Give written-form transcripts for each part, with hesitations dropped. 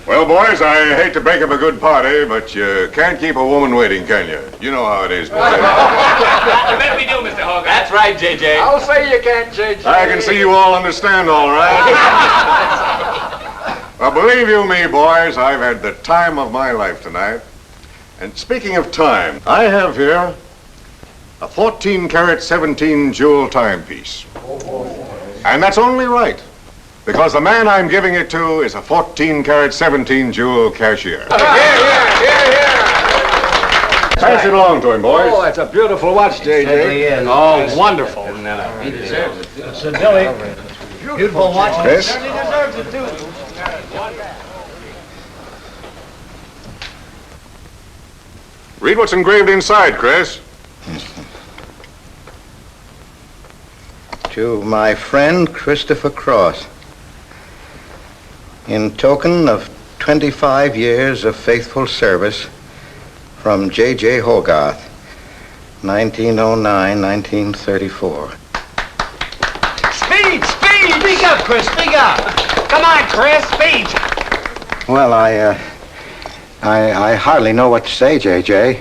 Well, boys, I hate to break up a good party, but you can't keep a woman waiting, can you? You know how it is, boys. You bet we do, Mr. Hogan. That's right, J.J. I'll say you can't, J.J. I can see you all understand, all right. Well, believe you me, boys, I've had the time of my life tonight. And speaking of time, I have here a 14-carat, 17-jewel timepiece. And that's only right, because the man I'm giving it to is a 14-carat, 17-jewel cashier. Here. Pass it along to him, boys. Oh, that's a beautiful watch, J.J. Oh, wonderful. He deserves it. So, Billy, beautiful watch. Chris? He deserves it, too. Read what's engraved inside, Chris. To my friend Christopher Cross, in token of 25 years of faithful service, from J.J. Hogarth, 1909-1934. Speed! Speak up, Chris, speak up. Come on, Chris, speak. Well, I hardly know what to say, J.J.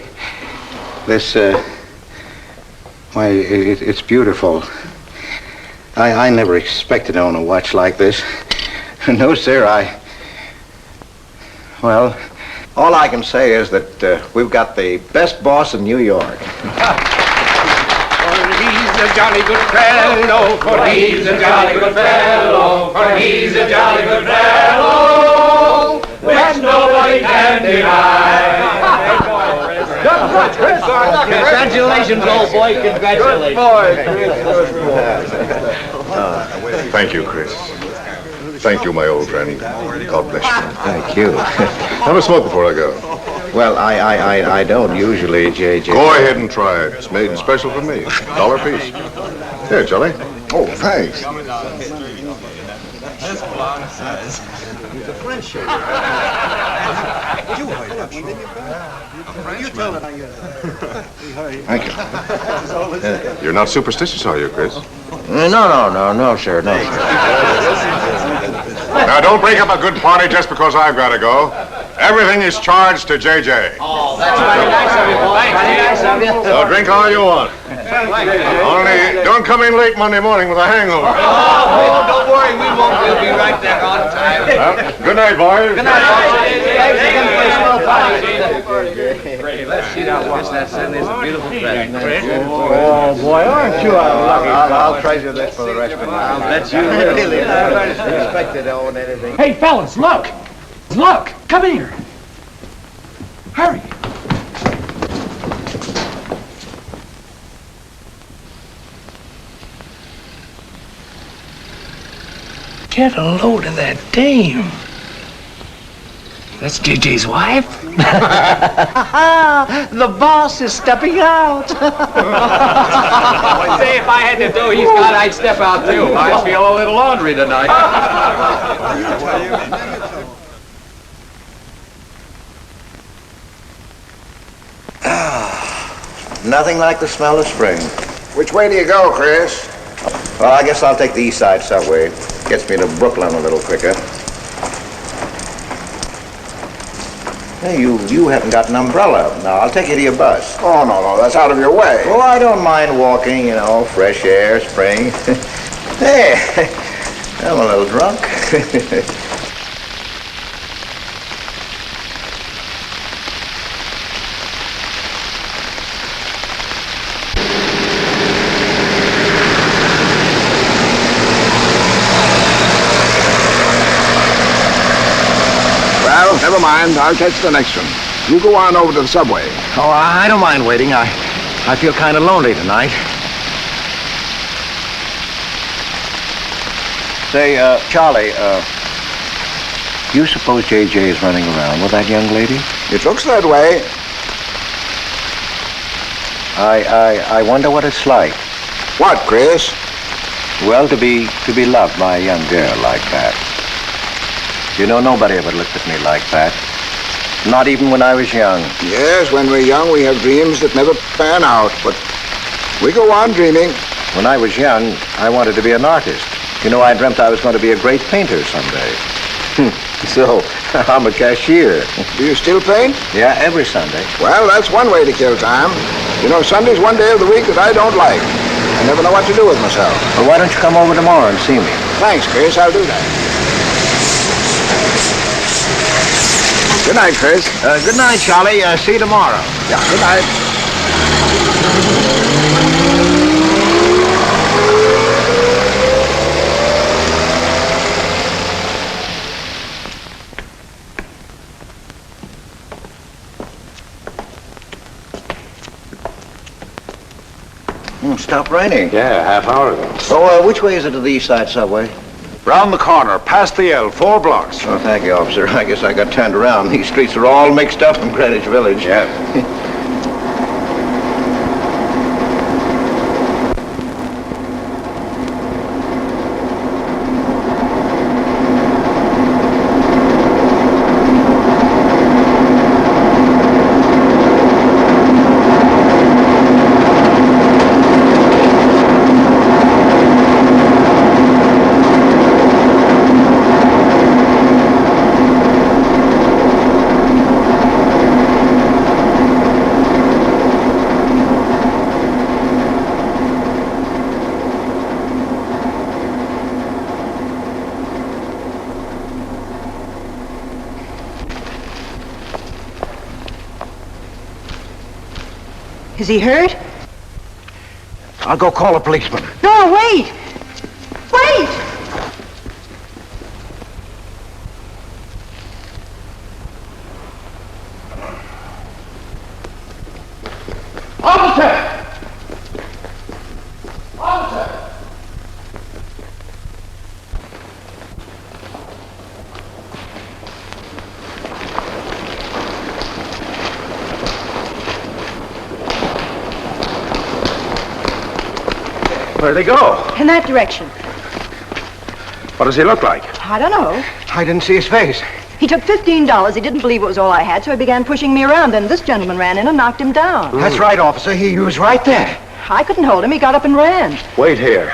This, why, it's beautiful. I never expected to own a watch like this. No, sir, well, all I can say is that we've got the best boss in New York. For he's a jolly good fellow, for he's a jolly good fellow, for he's a jolly good fellow, which nobody can deny. Congratulations, old boy, congratulations. Thank you, Chris. Thank you, my old friend. God bless you. Thank you. Have a smoke before I go. Well, I don't usually, J.J. Go ahead and try it. It's made special for me. $1 piece. Here, Charlie. Oh, thanks. Thank you. You're not superstitious, are you, Chris? No, sir, no. Now, don't break up a good party just because I've got to go. Everything is charged to J.J. Oh, that's very nice of you, boy. Very nice of you. So drink all you want. Only don't come in late Monday morning with a hangover. Oh, don't worry, we won't. We'll be right there on time. Well, good night, boys. Good night. Thanks again for a small party. Let's see that watch. That certainly is a beautiful present. Oh, boy, aren't you a lucky I'll treasure this for the rest of my life. I'll bet you will. Really, never expected to own anything. Hey, fellas, look! Look! Come here! Hurry! Get a load of that dame. That's JJ's wife. The boss is stepping out. Say, if I had to do he's got, I'd step out too. I feel a little laundry tonight. Nothing like the smell of spring. Which way do you go, Chris? Well, I guess I'll take the East Side subway. Gets me to Brooklyn a little quicker. Hey, you haven't got an umbrella. Now, I'll take you to your bus. Oh, no, that's out of your way. Oh, I don't mind walking, fresh air, spring. Hey, I'm a little drunk. Well, never mind. I'll catch the next one. You go on over to the subway. Oh, I don't mind waiting. I feel kind of lonely tonight. Say, Charlie, you suppose J.J. is running around with that young lady? It looks that way. I wonder what it's like. What, Chris? Well, to be loved by a young girl like that. You know, nobody ever looked at me like that. Not even when I was young. Yes, when we're young, we have dreams that never pan out, but we go on dreaming. When I was young, I wanted to be an artist. You know, I dreamt I was going to be a great painter someday. So, I'm a cashier. Do you still paint? Yeah, every Sunday. Well, that's one way to kill time. You know, Sunday's one day of the week that I don't like. I never know what to do with myself. Well, why don't you come over tomorrow and see me? Thanks, Chris. I'll do that. Good night, Chris. Good night, Charlie. See you tomorrow. Yeah, good night. Stopped raining. Yeah, half hour ago. Oh, which way is it to the East Side Subway? Round the corner, past the L, 4 blocks. Oh, thank you, officer. I guess I got turned around. These streets are all mixed up in Greenwich Village. Yeah. Is he hurt? I'll go call a policeman. No, wait! Wait! Officer! Officer! Where'd they go? In that direction. What does he look like? I don't know. I didn't see his face. He took $15. He didn't believe it was all I had, so he began pushing me around. Then this gentleman ran in and knocked him down. That's right, officer. He was right there. I couldn't hold him. He got up and ran. Wait here.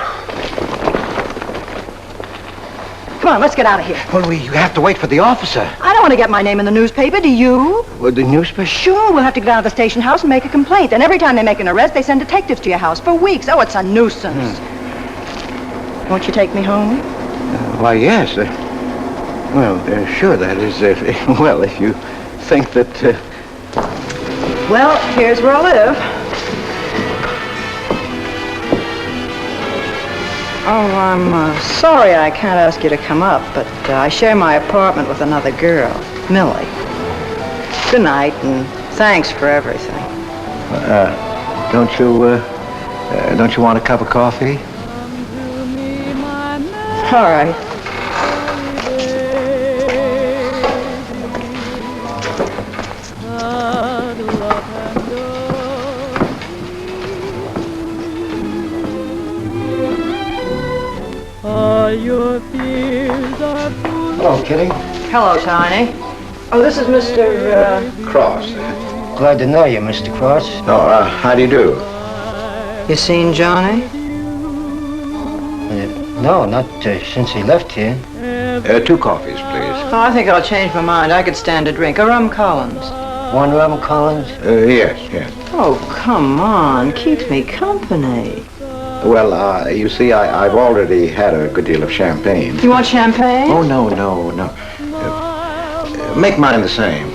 Come on, let's get out of here. Well, we have to wait for the officer. I don't want to get my name in the newspaper, do you? Well, the newspaper? Sure, we'll have to get out of the station house and make a complaint. And every time they make an arrest, they send detectives to your house for weeks. Oh, it's a nuisance. Won't you take me home? Why, yes. Sure, that is, well, if you think that, Well, here's where I live. Oh, I'm sorry I can't ask you to come up, but I share my apartment with another girl, Millie. Good night, and thanks for everything. don't you want a cup of coffee? All right. Hello, Kitty. Hello, Tiny. Oh, this is Mr. Cross. Glad to know you, Mr. Cross. Oh, how do you do? You seen Johnny? No, not since he left here. 2 coffees, please. Oh, I think I'll change my mind. I could stand a drink. A rum Collins. One rum Collins? Yes. Oh, come on. Keeps me company. Well, you see, I've already had a good deal of champagne. You want champagne? Oh, no. Make mine the same.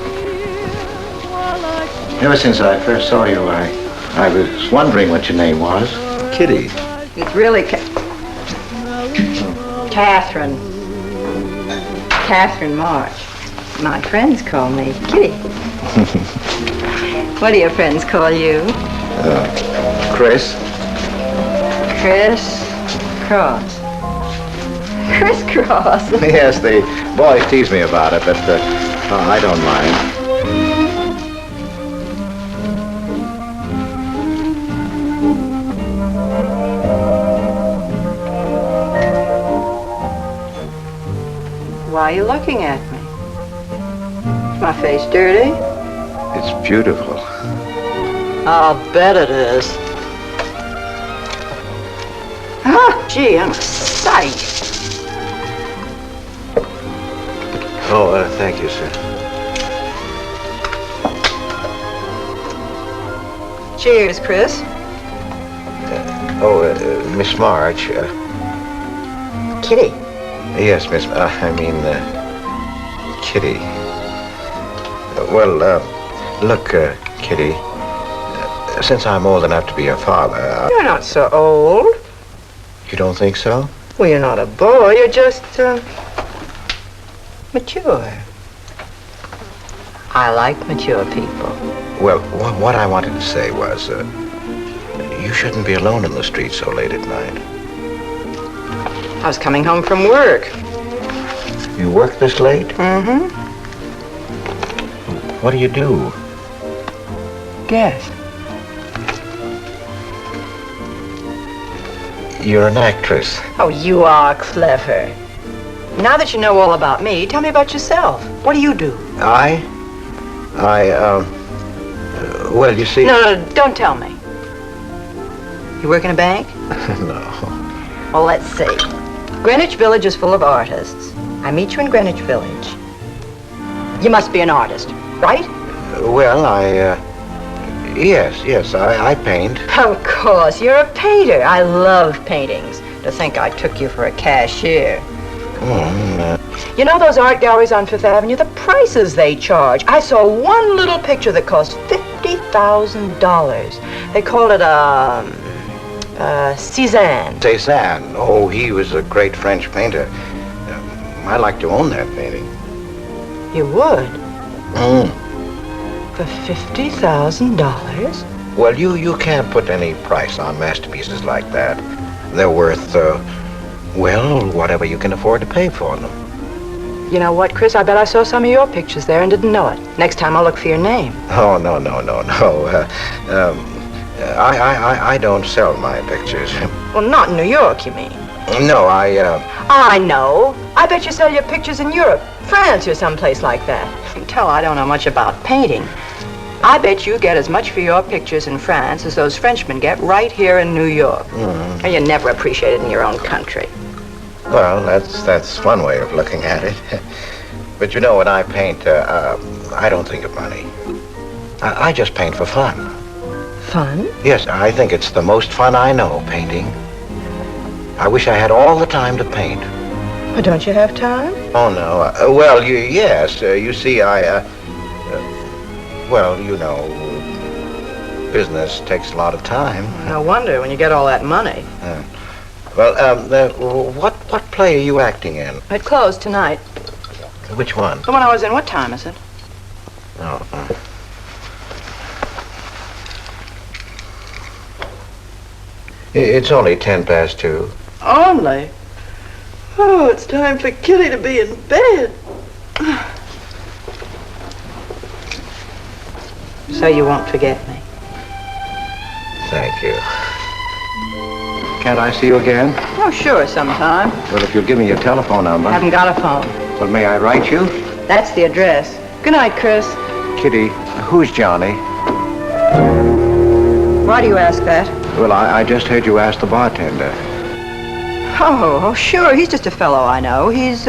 Ever since I first saw you, I was wondering what your name was. Kitty. It's really Catherine. Catherine March. My friends call me Kitty. What do your friends call you? Chris. Chris Cross. Crisscross. Yes, the boys tease me about it, but I don't mind. Why are you looking at me? Is my face dirty? It's beautiful. I'll bet it is. Ah, gee, I'm a sight. Oh, thank you, sir. Cheers, Chris. Miss March. Kitty. Yes, Miss. Kitty. Look, Kitty. Since I'm old enough to be your father, You're not so old. you don't think so? Well, you're not a boy. You're just, mature. I like mature people. Well, what I wanted to say was, you shouldn't be alone in the street so late at night. I was coming home from work. You work this late? Mm-hmm. What do you do? Guess. You're an actress. Oh, you are clever. Now that you know all about me, tell me about yourself. What do you do? Well, you see... No, don't tell me. You work in a bank? No. Well, let's see. Greenwich Village is full of artists. I meet you in Greenwich Village. You must be an artist, right? Well, Yes, I paint. Of course, you're a painter. I love paintings. To think I took you for a cashier. You know those art galleries on Fifth Avenue? The prices they charge. I saw one little picture that cost $50,000. They called it Cézanne. Cézanne. Oh, he was a great French painter. I'd like to own that painting. You would? For $50,000? Well, you can't put any price on masterpieces like that. They're worth, whatever you can afford to pay for them. You know what, Chris? I bet I saw some of your pictures there and didn't know it. Next time I'll look for your name. Oh, no. I don't sell my pictures. Well, not in New York, you mean? No, I know. I bet you sell your pictures in Europe, France, or someplace like that. You can tell I don't know much about painting. I bet you get as much for your pictures in France as those Frenchmen get right here in New York. And you never appreciate it in your own country. Well, that's one way of looking at it. But you know, when I paint, I don't think of money. I just paint for fun. Fun? Yes, I think it's the most fun I know, painting. I wish I had all the time to paint. Well, don't you have time? Oh, no. Yes. You see, business takes a lot of time. No wonder when you get all that money. What play are you acting in? It closed tonight. Which one? The one I was in. What time is it? Oh. It's only 2:10. Only? Oh, it's time for Kitty to be in bed. So you won't forget me. Thank you. Can't I see you again? Oh, sure, sometime. Well, if you'll give me your telephone number. I haven't got a phone. Well, may I write you? That's the address. Good night, Chris. Kitty, who's Johnny? Why do you ask that? Well, I just heard you ask the bartender. Oh, sure. He's just a fellow I know. He's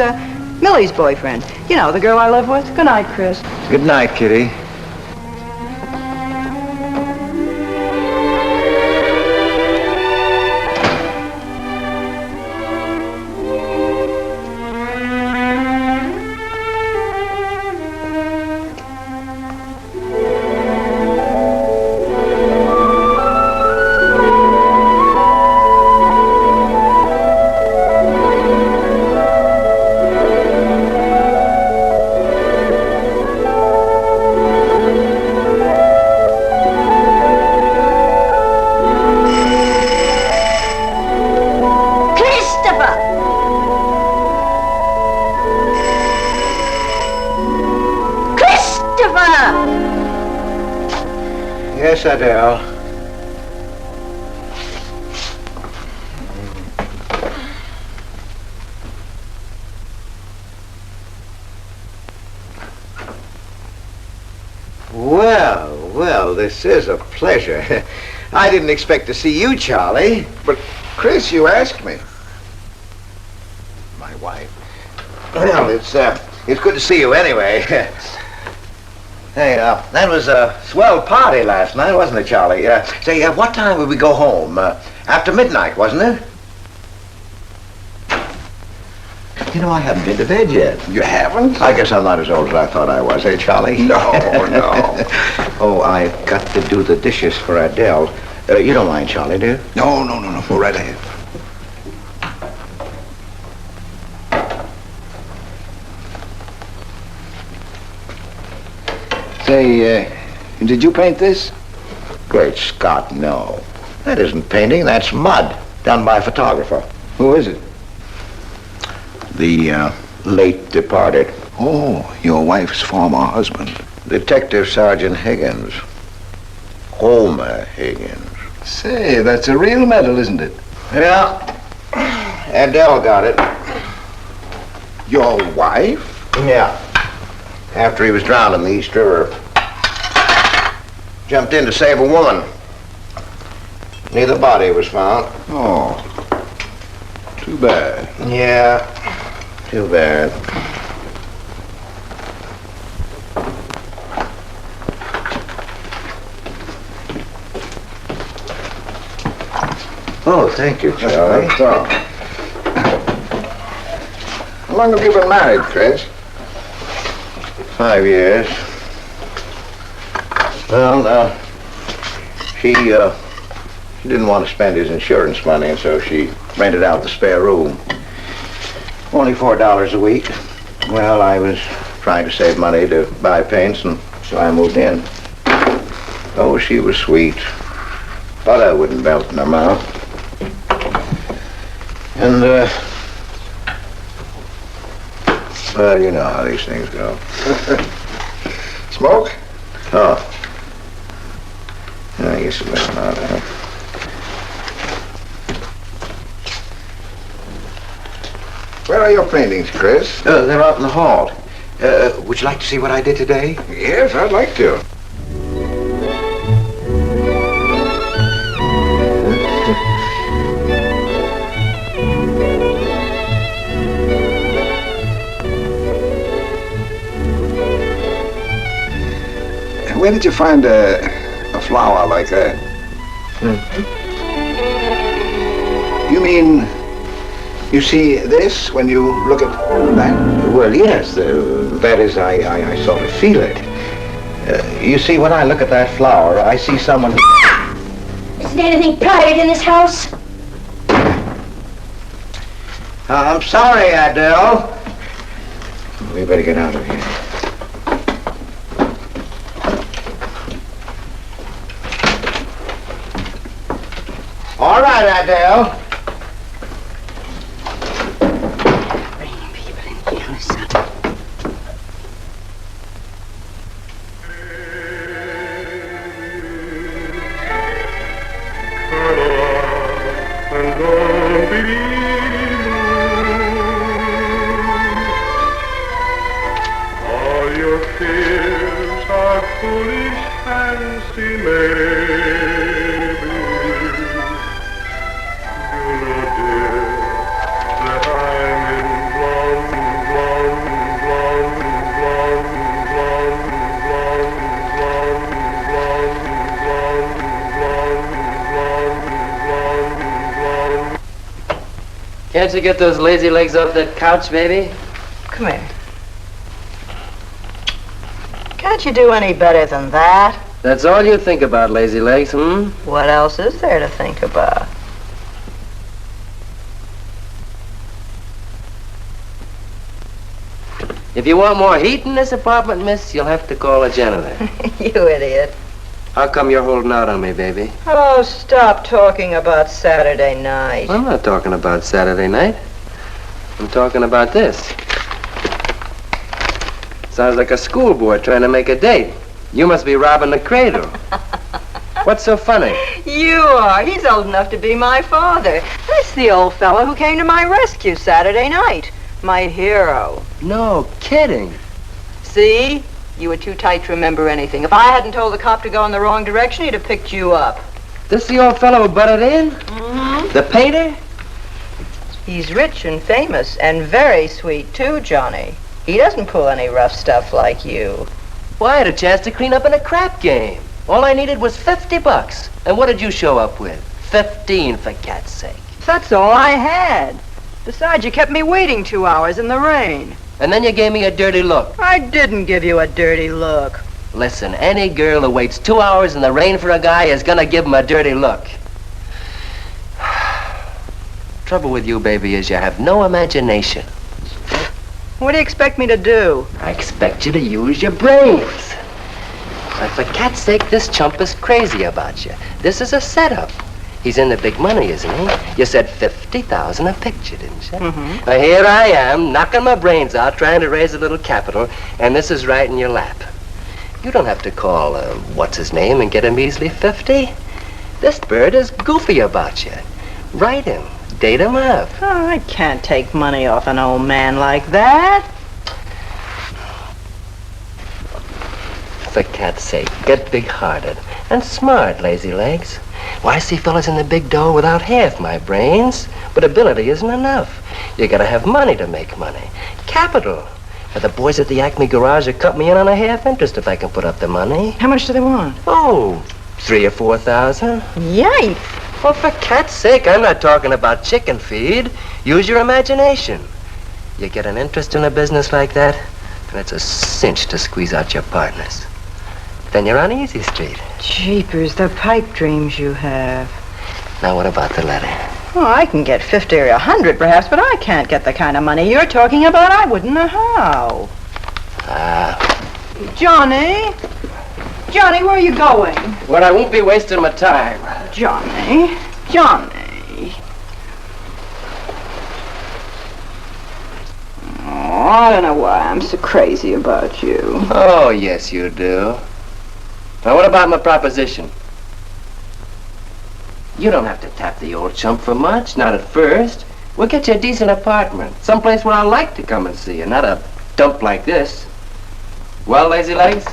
Millie's boyfriend. You know, the girl I live with. Good night, Chris. Good night, Kitty. Christopher! Yes, Adele. Well, this is a pleasure. I didn't expect to see you, Charlie. But, Chris, you asked me. My wife. Well, it's good to see you anyway. Hey, that was a swell party last night, wasn't it, Charlie? Say, what time would we go home? After midnight, wasn't it? You know, I haven't been to bed yet. You haven't? I guess I'm not as old as I thought I was, Charlie? No, no. Oh, I've got to do the dishes for Adele. You don't mind, Charlie, do you? No. Go right ahead. Say, did you paint this? Great Scott, no. That isn't painting, that's mud, done by a photographer. Who is it? The late departed Oh, your wife's former husband. Detective Sergeant Higgins. Homer Higgins. Say, that's a real medal, isn't it? Yeah. Adele got it. Your wife? Yeah. After he was drowned in the East River. Jumped in to save a woman. Neither body was found. Oh, too bad. Yeah, too bad. Oh, thank you, Charlie. That's all. How long have you been married, Chris? 5 years. Well, she didn't want to spend his insurance money, and so she rented out the spare room. Only $4 a week. Well, I was trying to save money to buy paints, and so I moved in. Oh, she was sweet. Butter wouldn't melt in her mouth. And, well, you know how these things go. Smoke? Oh. I guess it was not, huh? Where are your paintings, Chris? They're out in the hall. Would you like to see what I did today? Yes, I'd like to. Where did you find a flower like that? You mean you see this when you look at that? Well, yes. That is, I sort of feel it. You see, when I look at that flower, I see someone... Isn't anything private in this house? I'm sorry, Adele. We better get out of here. All right, Adele. Bringing people in here, son. All your fears are foolish fancy maybe. You know, dear, that I'm in blonde, blonde, blonde, blonde, blonde, blonde, blonde, blonde, blonde, blonde, blonde, blonde. Can't you get those lazy legs off that couch, baby? Come here. Can't you do any better than that? That's all you think about, lazy legs, hmm? What else is there to think about? If you want more heat in this apartment, miss, you'll have to call a janitor. You idiot. How come you're holding out on me, baby? Oh, stop talking about Saturday night. I'm not talking about Saturday night. I'm talking about this. Sounds like a schoolboy trying to make a date. You must be robbing the cradle. What's so funny? You are. He's old enough to be my father. That's the old fellow who came to my rescue Saturday night. My hero. No kidding. See? You were too tight to remember anything. If I hadn't told the cop to go in the wrong direction, he'd have picked you up. This the old fellow who butted in? Mm-hmm. The painter? He's rich and famous and very sweet, too, Johnny. He doesn't pull any rough stuff like you. Well, I had a chance to clean up in a crap game. All I needed was $50. And what did you show up with? 15, for cat's sake. That's all I had. Besides, you kept me waiting 2 hours in the rain. And then you gave me a dirty look. I didn't give you a dirty look. Listen, any girl who waits 2 hours in the rain for a guy is gonna give him a dirty look. Trouble with you, baby, is you have no imagination. What do you expect me to do? I expect you to use your brains. But for cat's sake, this chump is crazy about you. This is a setup. He's in the big money, isn't he? You said 50,000 a picture, didn't you? Mm-hmm. Well, here I am, knocking my brains out, trying to raise a little capital, and this is right in your lap. You don't have to call, what's his name, and get him easily 50. This bird is goofy about you. Write him. Date him up. Oh, I can't take money off an old man like that. For cat's sake, get big-hearted and smart, lazy legs. Why, I see fellas in the big dough without half my brains, but ability isn't enough. You gotta have money to make money. Capital. Now, the boys at the Acme garage will cut me in on a half interest if I can put up the money. How much do they want? Oh, 3,000 or 4,000. Yikes. Well, for cat's sake, I'm not talking about chicken feed. Use your imagination. You get an interest in a business like that, and it's a cinch to squeeze out your partners. Then you're on easy street. Jeepers, the pipe dreams you have. Now, what about the letter? Oh, I can get 50 or 100 perhaps, but I can't get the kind of money you're talking about. I wouldn't know how. Johnny? Johnny, where are you going? Well, I won't be wasting my time. Johnny? Johnny? Oh, I don't know why I'm so crazy about you. Oh, yes, you do. Now, what about my proposition? You don't have to tap the old chump for much, not at first. We'll get you a decent apartment, someplace where I like to come and see you, not a dump like this. Well, lazy legs?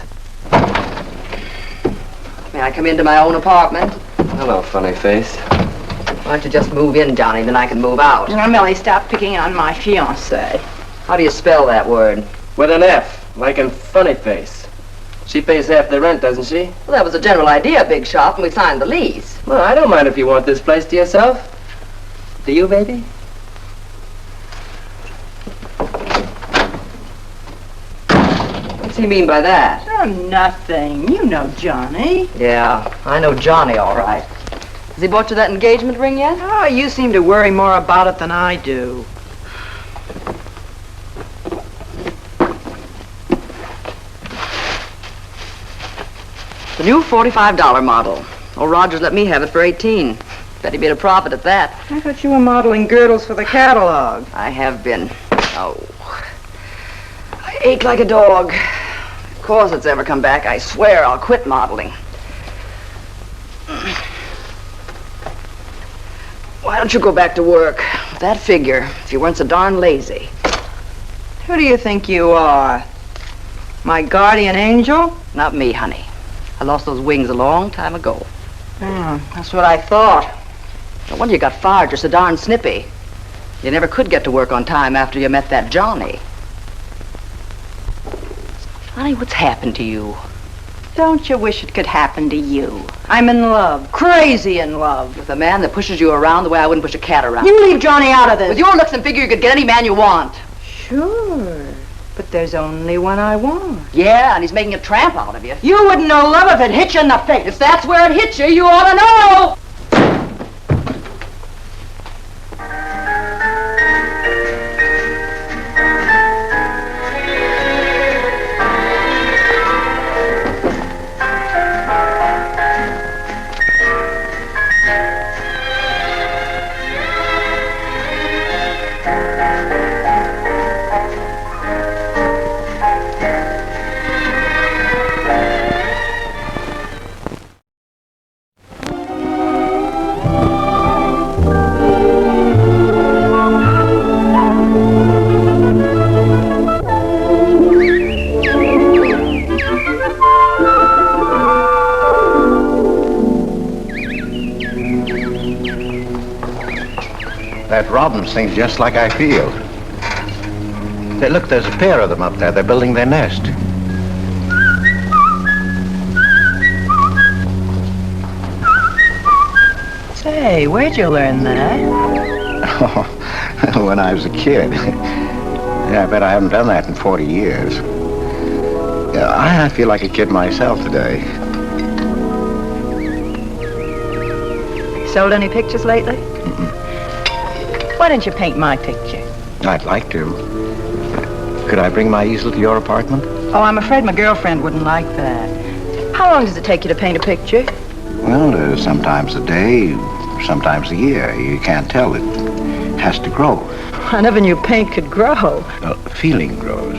May I come into my own apartment? Hello, funny face. Why don't you just move in, Johnny, then I can move out. Now, Millie, stop picking on my fiancée. How do you spell that word? With an F, like in funny face. She pays half the rent, doesn't she? Well, that was the general idea, Big Shot, when we signed the lease. Well, I don't mind if you want this place to yourself. Do you, baby? What's he mean by that? Oh, nothing. You know Johnny. Yeah, I know Johnny all right. Has he bought you that engagement ring yet? Oh, you seem to worry more about it than I do. The new $45 model. Old Rogers let me have it for 18. Bet he made a profit at that. I thought you were modeling girdles for the catalog. I have been. Oh. I ache like a dog. Of course it's ever come back, I swear I'll quit modeling. Why don't you go back to work? With that figure, if you weren't so darn lazy. Who do you think you are? My guardian angel? Not me, honey. I lost those wings a long time ago. That's what I thought. No wonder you got fired. You're so darn snippy. You never could get to work on time after you met that Johnny. Honey, what's happened to you? Don't you wish it could happen to you? I'm in love, crazy in love. With a man that pushes you around the way I wouldn't push a cat around. You leave Johnny out of this. With your looks and figure, you could get any man you want. Sure, but there's only one I want. Yeah, and he's making a tramp out of you. You wouldn't know love if it hit you in the face. If that's where it hit you, you ought to know. robins sing just like I feel. Look, there's a pair of them up there. They're building their nest. Say, where'd you learn that? Oh, when I was a kid. Yeah, I bet I haven't done that in 40 years. Yeah, I feel like a kid myself today. Sold any pictures lately? Mm-mm. Why didn't you paint my picture? I'd like to. Could I bring my easel to your apartment? Oh, I'm afraid my girlfriend wouldn't like that. How long does it take you to paint a picture? Well, sometimes a day, sometimes a year. You can't tell. It has to grow. I never knew paint could grow. Feeling grows.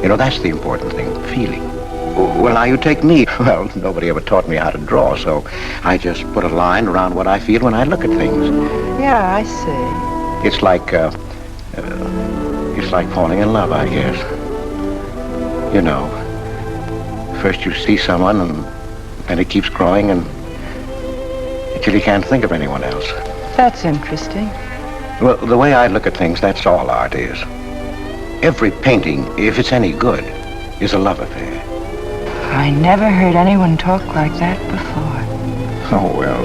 You know, that's the important thing, feeling. Well, now you take me. Well, nobody ever taught me how to draw, so I just put a line around what I feel when I look at things. Yeah, I see. It's like falling in love, I guess. You know, first you see someone, and then it keeps growing, and until you can't think of anyone else. That's interesting. Well, the way I look at things, that's all art is. Every painting, if it's any good, is a love affair. I never heard anyone talk like that before. Oh, well,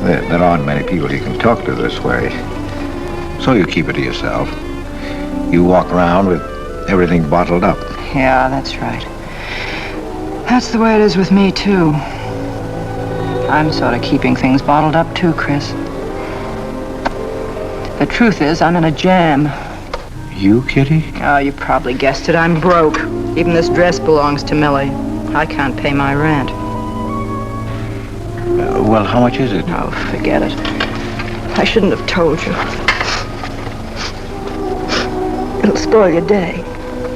there aren't many people you can talk to this way. So you keep it to yourself. You walk around with everything bottled up. Yeah, that's right. That's the way it is with me, too. I'm sort of keeping things bottled up, too, Chris. The truth is, I'm in a jam. You, Kitty? Oh, you probably guessed it. I'm broke. Even this dress belongs to Millie. I can't pay my rent. Well, how much is it? Oh, forget it. I shouldn't have told you. It'll spoil your day.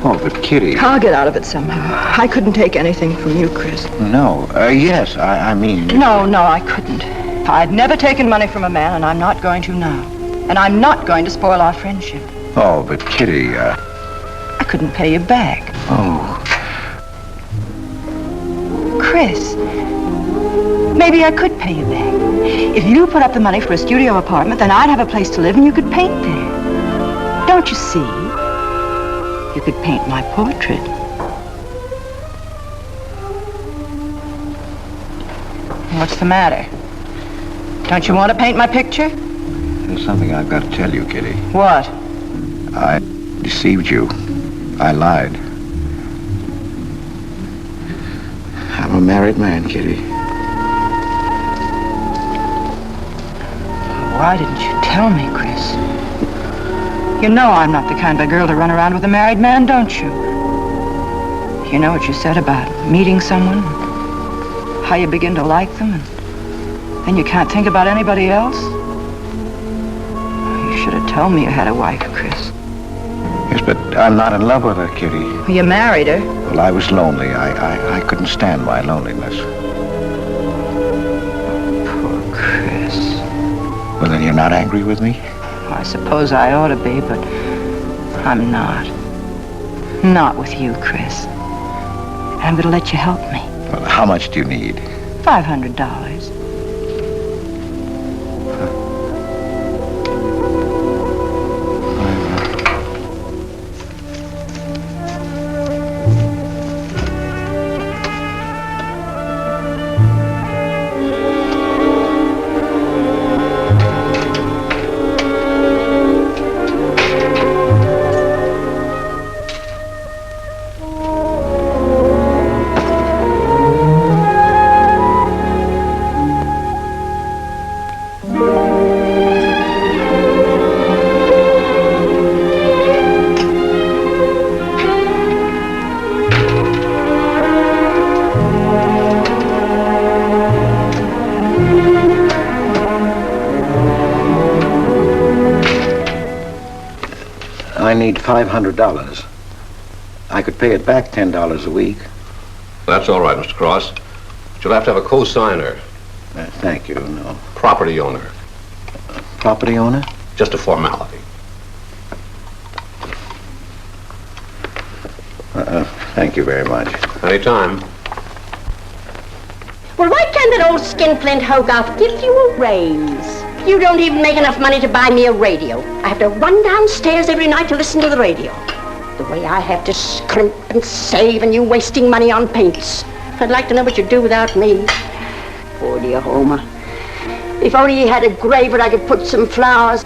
Oh, but Kitty... I'll get out of it somehow. I couldn't take anything from you, Chris. No. Yes, I mean... No, I couldn't. I've never taken money from a man, and I'm not going to now. And I'm not going to spoil our friendship. Oh, but Kitty, I couldn't pay you back. Oh. Chris, maybe I could pay you back. If you put up the money for a studio apartment, then I'd have a place to live and you could paint there. Don't you see? You could paint my portrait. What's the matter? Don't you want to paint my picture? There's something I've got to tell you, Kitty. What? I deceived you. I lied. I'm a married man, Kitty. Why didn't you tell me, Chris? You know I'm not the kind of girl to run around with a married man, don't you? You know what you said about meeting someone, how you begin to like them, and then you can't think about anybody else? You should have told me you had a wife, Chris. Yes, but I'm not in love with her, Kitty. You married her. Well, I was lonely. I couldn't stand my loneliness. Poor Chris. Well, then you're not angry with me? I suppose I ought to be, but I'm not. Not with you, Chris. And I'm going to let you help me. Well, how much do you need? $500. I need $500. I could pay it back $10 a week. That's all right, Mr. Cross. But you'll have to have a co-signer. Thank you, no. Property owner. Property owner? Just a formality. Thank you very much. Anytime. Well, why can't that old skinflint Hogarth give you a raise? You don't even make enough money to buy me a radio. I have to run downstairs every night to listen to the radio. The way I have to scrimp and save and you wasting money on paints. I'd like to know what you'd do without me. Poor dear Homer. If only he had a grave where I could put some flowers.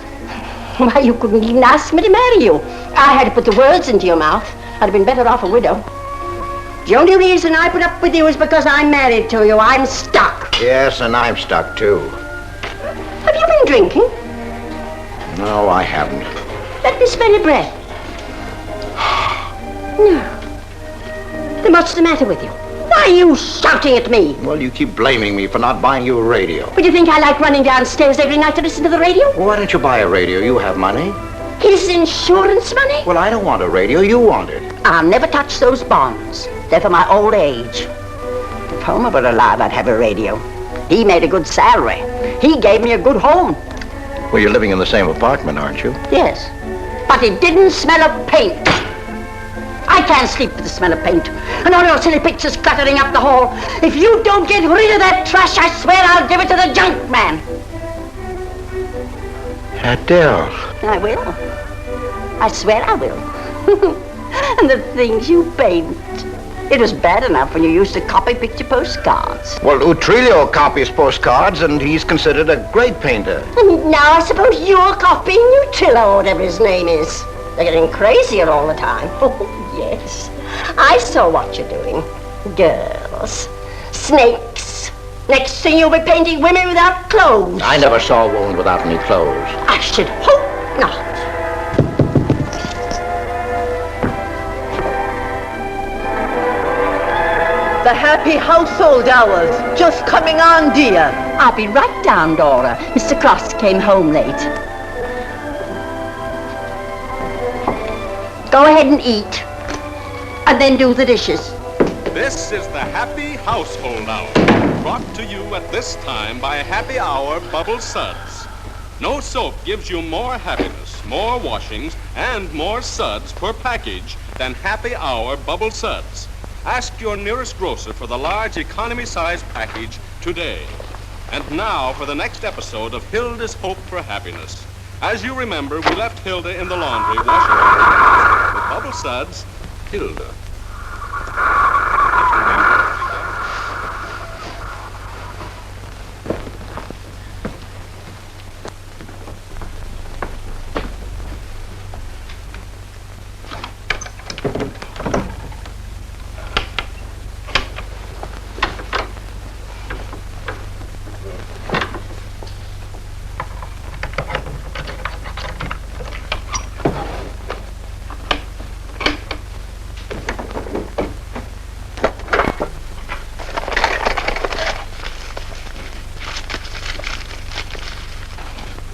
Why, you couldn't even ask me to marry you. I had to put the words into your mouth. I'd have been better off a widow. The only reason I put up with you is because I'm married to you. I'm stuck. Yes, and I'm stuck, too. Have you been drinking? No, I haven't. Let me smell your breath. No. Then what's the matter with you? Why are you shouting at me? Well, you keep blaming me for not buying you a radio. But you think I like running downstairs every night to listen to the radio? Well, why don't you buy a radio? You have money. His insurance money? Well, I don't want a radio. You want it. I'll never touch those bonds. They're for my old age. If Homer were alive, I'd have a radio. He made a good salary. He gave me a good home. Well, you're living in the same apartment, aren't you? Yes. But it didn't smell of paint. I can't sleep with the smell of paint. And all your silly pictures cluttering up the hall. If you don't get rid of that trash, I swear I'll give it to the junk man. Adele. I will. I swear I will. And the things you paint. It was bad enough when you used to copy picture postcards. Well, Utrillo copies postcards, and he's considered a great painter. And now I suppose you're copying Utrillo, or whatever his name is. They're getting crazier all the time. Oh, yes. I saw what you're doing. Girls. Snakes. Next thing you'll be painting women without clothes. I never saw a woman without any clothes. I should hope not. The happy household hours just coming on, dear. I'll be right down, Dora. Mr. Cross came home late. Go ahead and eat. And then do the dishes. This is the Happy Household Hour, brought to you at this time by Happy Hour Bubble Suds. No soap gives you more happiness, more washings, and more suds per package than Happy Hour Bubble Suds. Ask your nearest grocer for the large economy-size package today. And now for the next episode of Hilda's Hope for Happiness. As you remember, we left Hilda in the laundry washing her with Bubble Suds, Hilda.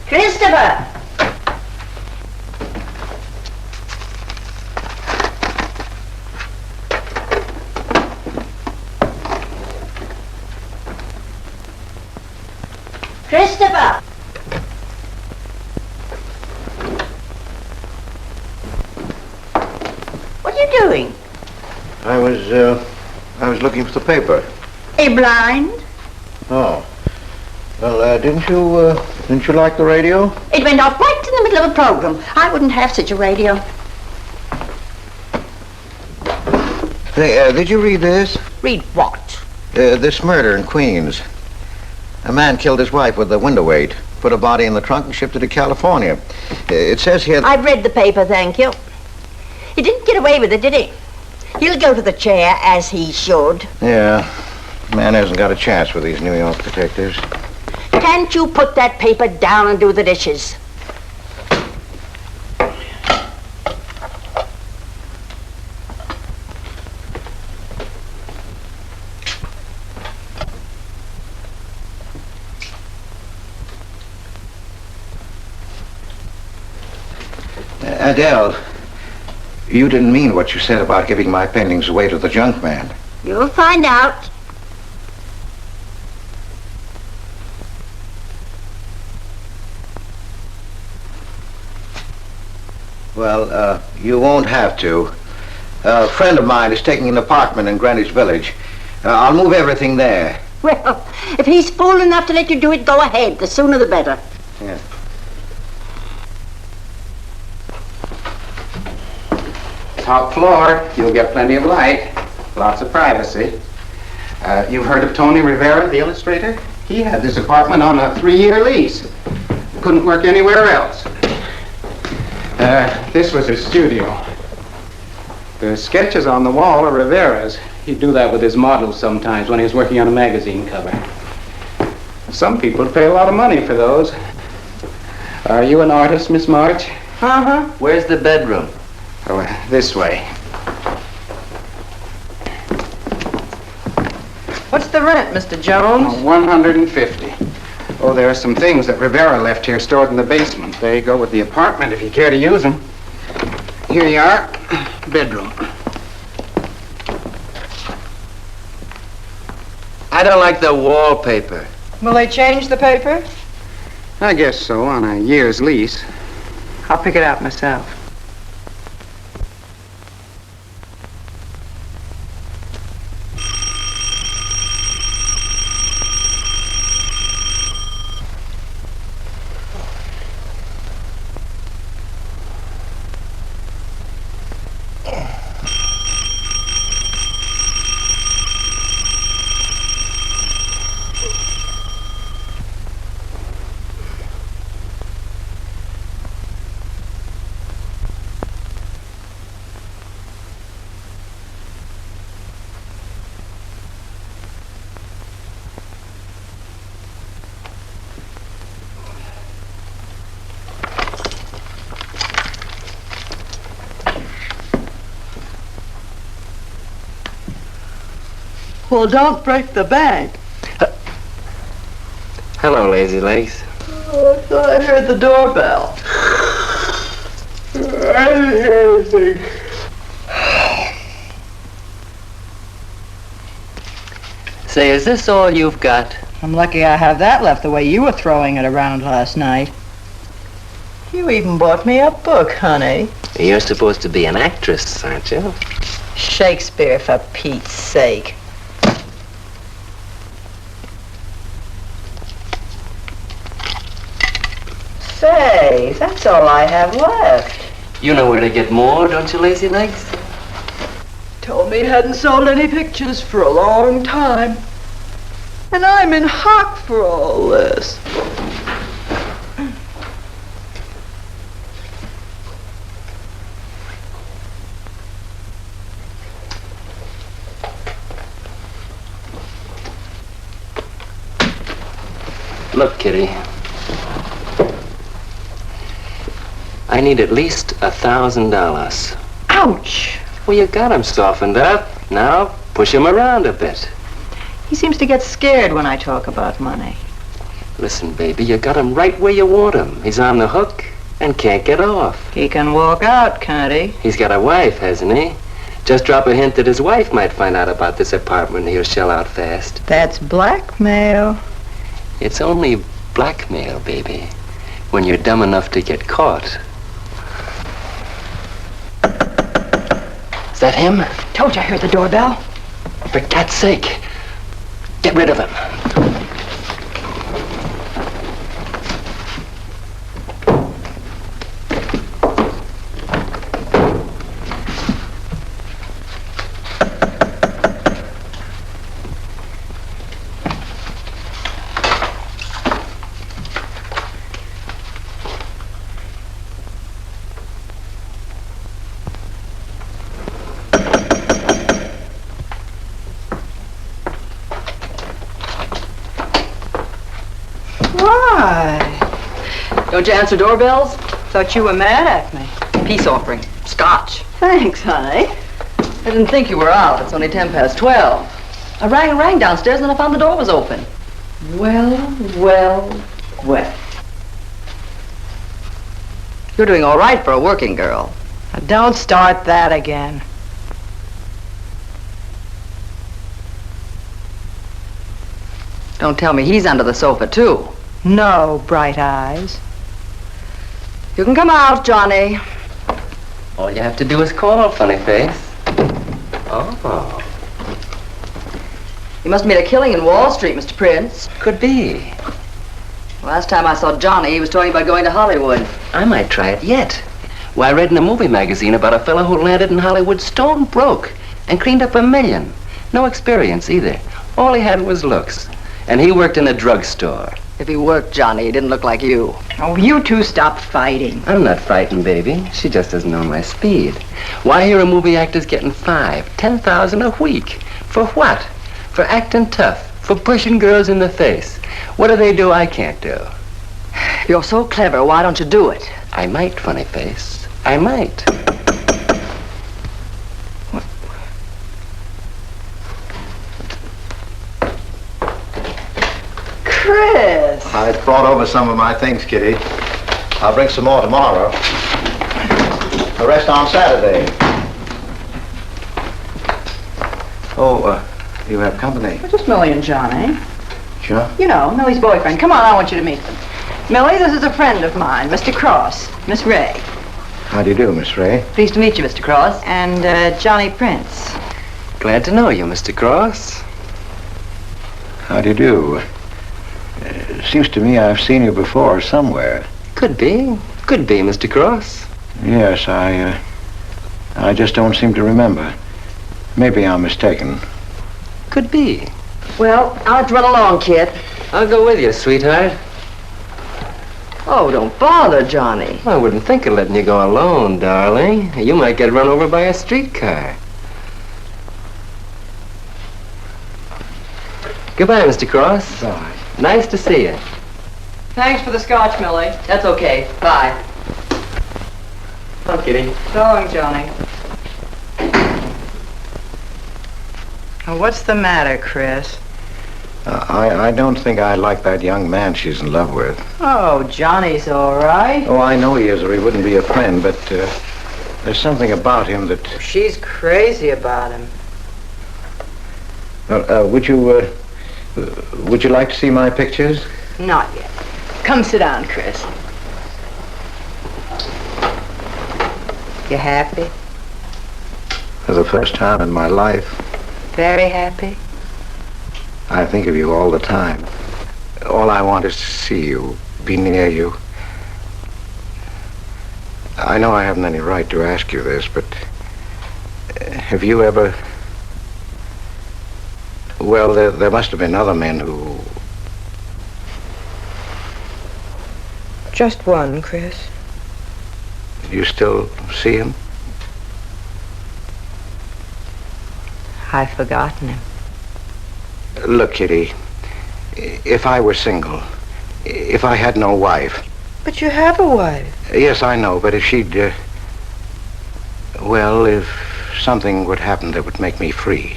Christopher! Christopher! What are you doing? I was looking for the paper. Are you blind? Oh. Well, didn't you like the radio? It went off right in the middle of a program. I wouldn't have such a radio. Hey, did you read this? Read what? This murder in Queens. A man killed his wife with a window weight, put a body in the trunk and shipped it to California. It says here... I've read the paper, thank you. He didn't get away with it, did he? He'll go to the chair, as he should. Yeah. Man hasn't got a chance with these New York detectives. Can't you put that paper down and do the dishes? Adele, you didn't mean what you said about giving my paintings away to the junk man. You'll find out. Well, you won't have to. A friend of mine is taking an apartment in Greenwich Village. I'll move everything there. Well, if he's fool enough to let you do it, go ahead. The sooner the better. Yeah. Top floor, you'll get plenty of light, lots of privacy. You've heard of Tony Rivera, the illustrator? He had this apartment on a 3-year lease. Couldn't work anywhere else. This was his studio. The sketches on the wall are Rivera's. He'd do that with his models sometimes when he was working on a magazine cover. Some people pay a lot of money for those. Are you an artist, Miss March? Uh-huh. Where's the bedroom? Oh, this way. What's the rent, Mr. Jones? $150. Oh, there are some things that Rivera left here stored in the basement. They go with the apartment if you care to use them. Here you are. Bedroom. I don't like the wallpaper. Will they change the paper? I guess so, on a year's lease. I'll pick it out myself. Well, don't break the bank. Hello, Lazy Legs. Oh, I thought I heard the doorbell. I didn't hear anything. Say, is this all you've got? I'm lucky I have that left the way you were throwing it around last night. You even bought me a book, honey. You're supposed to be an actress, aren't you? Shakespeare, for Pete's sake. Say, that's all I have left. You know where to get more, don't you, Lazy Legs? Told me he hadn't sold any pictures for a long time. And I'm in hock for all this. Look, Kitty. I need at least $1,000. Ouch! Well, you got him softened up. Now, push him around a bit. He seems to get scared when I talk about money. Listen, baby, you got him right where you want him. He's on the hook and can't get off. He can walk out, can't he? He's got a wife, hasn't he? Just drop a hint that his wife might find out about this apartment and he'll shell out fast. That's blackmail. It's only blackmail, baby, when you're dumb enough to get caught. Is that him? Told you I heard the doorbell. For God's sake, get rid of him. Don't you answer doorbells? Thought you were mad at me. Peace offering. Scotch. Thanks, honey. I didn't think you were out. It's only 12:10. I rang and rang downstairs and I found the door was open. Well. You're doing all right for a working girl. Now, don't start that again. Don't tell me he's under the sofa, too. No, bright eyes. You can come out, Johnny. All you have to do is call, funny face. Oh. You must have made a killing in Wall Street, Mr. Prince. Could be. Last time I saw Johnny, he was talking about going to Hollywood. I might try it yet. Well, I read in a movie magazine about a fellow who landed in Hollywood stone broke and cleaned up $1 million. No experience either. All he had was looks. And he worked in a drugstore. If he worked, Johnny, he didn't look like you. Oh, you two stop fighting. I'm not frightened, baby. She just doesn't know my speed. Why, here are movie actors getting $5,000-$10,000 a week. For what? For acting tough. For pushing girls in the face. What do they do I can't do? If you're so clever, why don't you do it? I might, funny face. I might. Chris! I brought over some of my things, Kitty. I'll bring some more tomorrow. The rest on Saturday. Oh, you have company. Just Millie and Johnny. Sure. You know, Millie's boyfriend. Come on, I want you to meet them. Millie, this is a friend of mine, Mr. Cross, Miss Ray. How do you do, Miss Ray? Pleased to meet you, Mr. Cross. And Johnny Prince. Glad to know you, Mr. Cross. How do you do? Seems to me I've seen you before somewhere. Could be. Could be, Mr. Cross. Yes, I just don't seem to remember. Maybe I'm mistaken. Could be. Well, I'll have to run along, kid. I'll go with you, sweetheart. Oh, don't bother, Johnny. I wouldn't think of letting you go alone, darling. You might get run over by a streetcar. Goodbye, Mr. Cross. Bye. Nice to see you. Thanks for the scotch, Millie. That's okay. Bye. Come on, Kitty. So long, Johnny. Oh, what's the matter, Chris? I don't think I like that young man she's in love with. Oh, Johnny's all right. Oh, I know he is, or he wouldn't be a friend, but there's something about him that... She's crazy about him. Would you like to see my pictures? Not yet. Come sit down, Chris. You happy? For the first time in my life. Very happy? I think of you all the time. All I want is to see you, be near you. I know I haven't any right to ask you this, but have you ever... Well, there must have been other men who... Just one, Chris. You still see him? I've forgotten him. Look, Kitty, if I were single, if I had no wife... But you have a wife. Yes, I know, but if she'd... well, if something would happen that would make me free...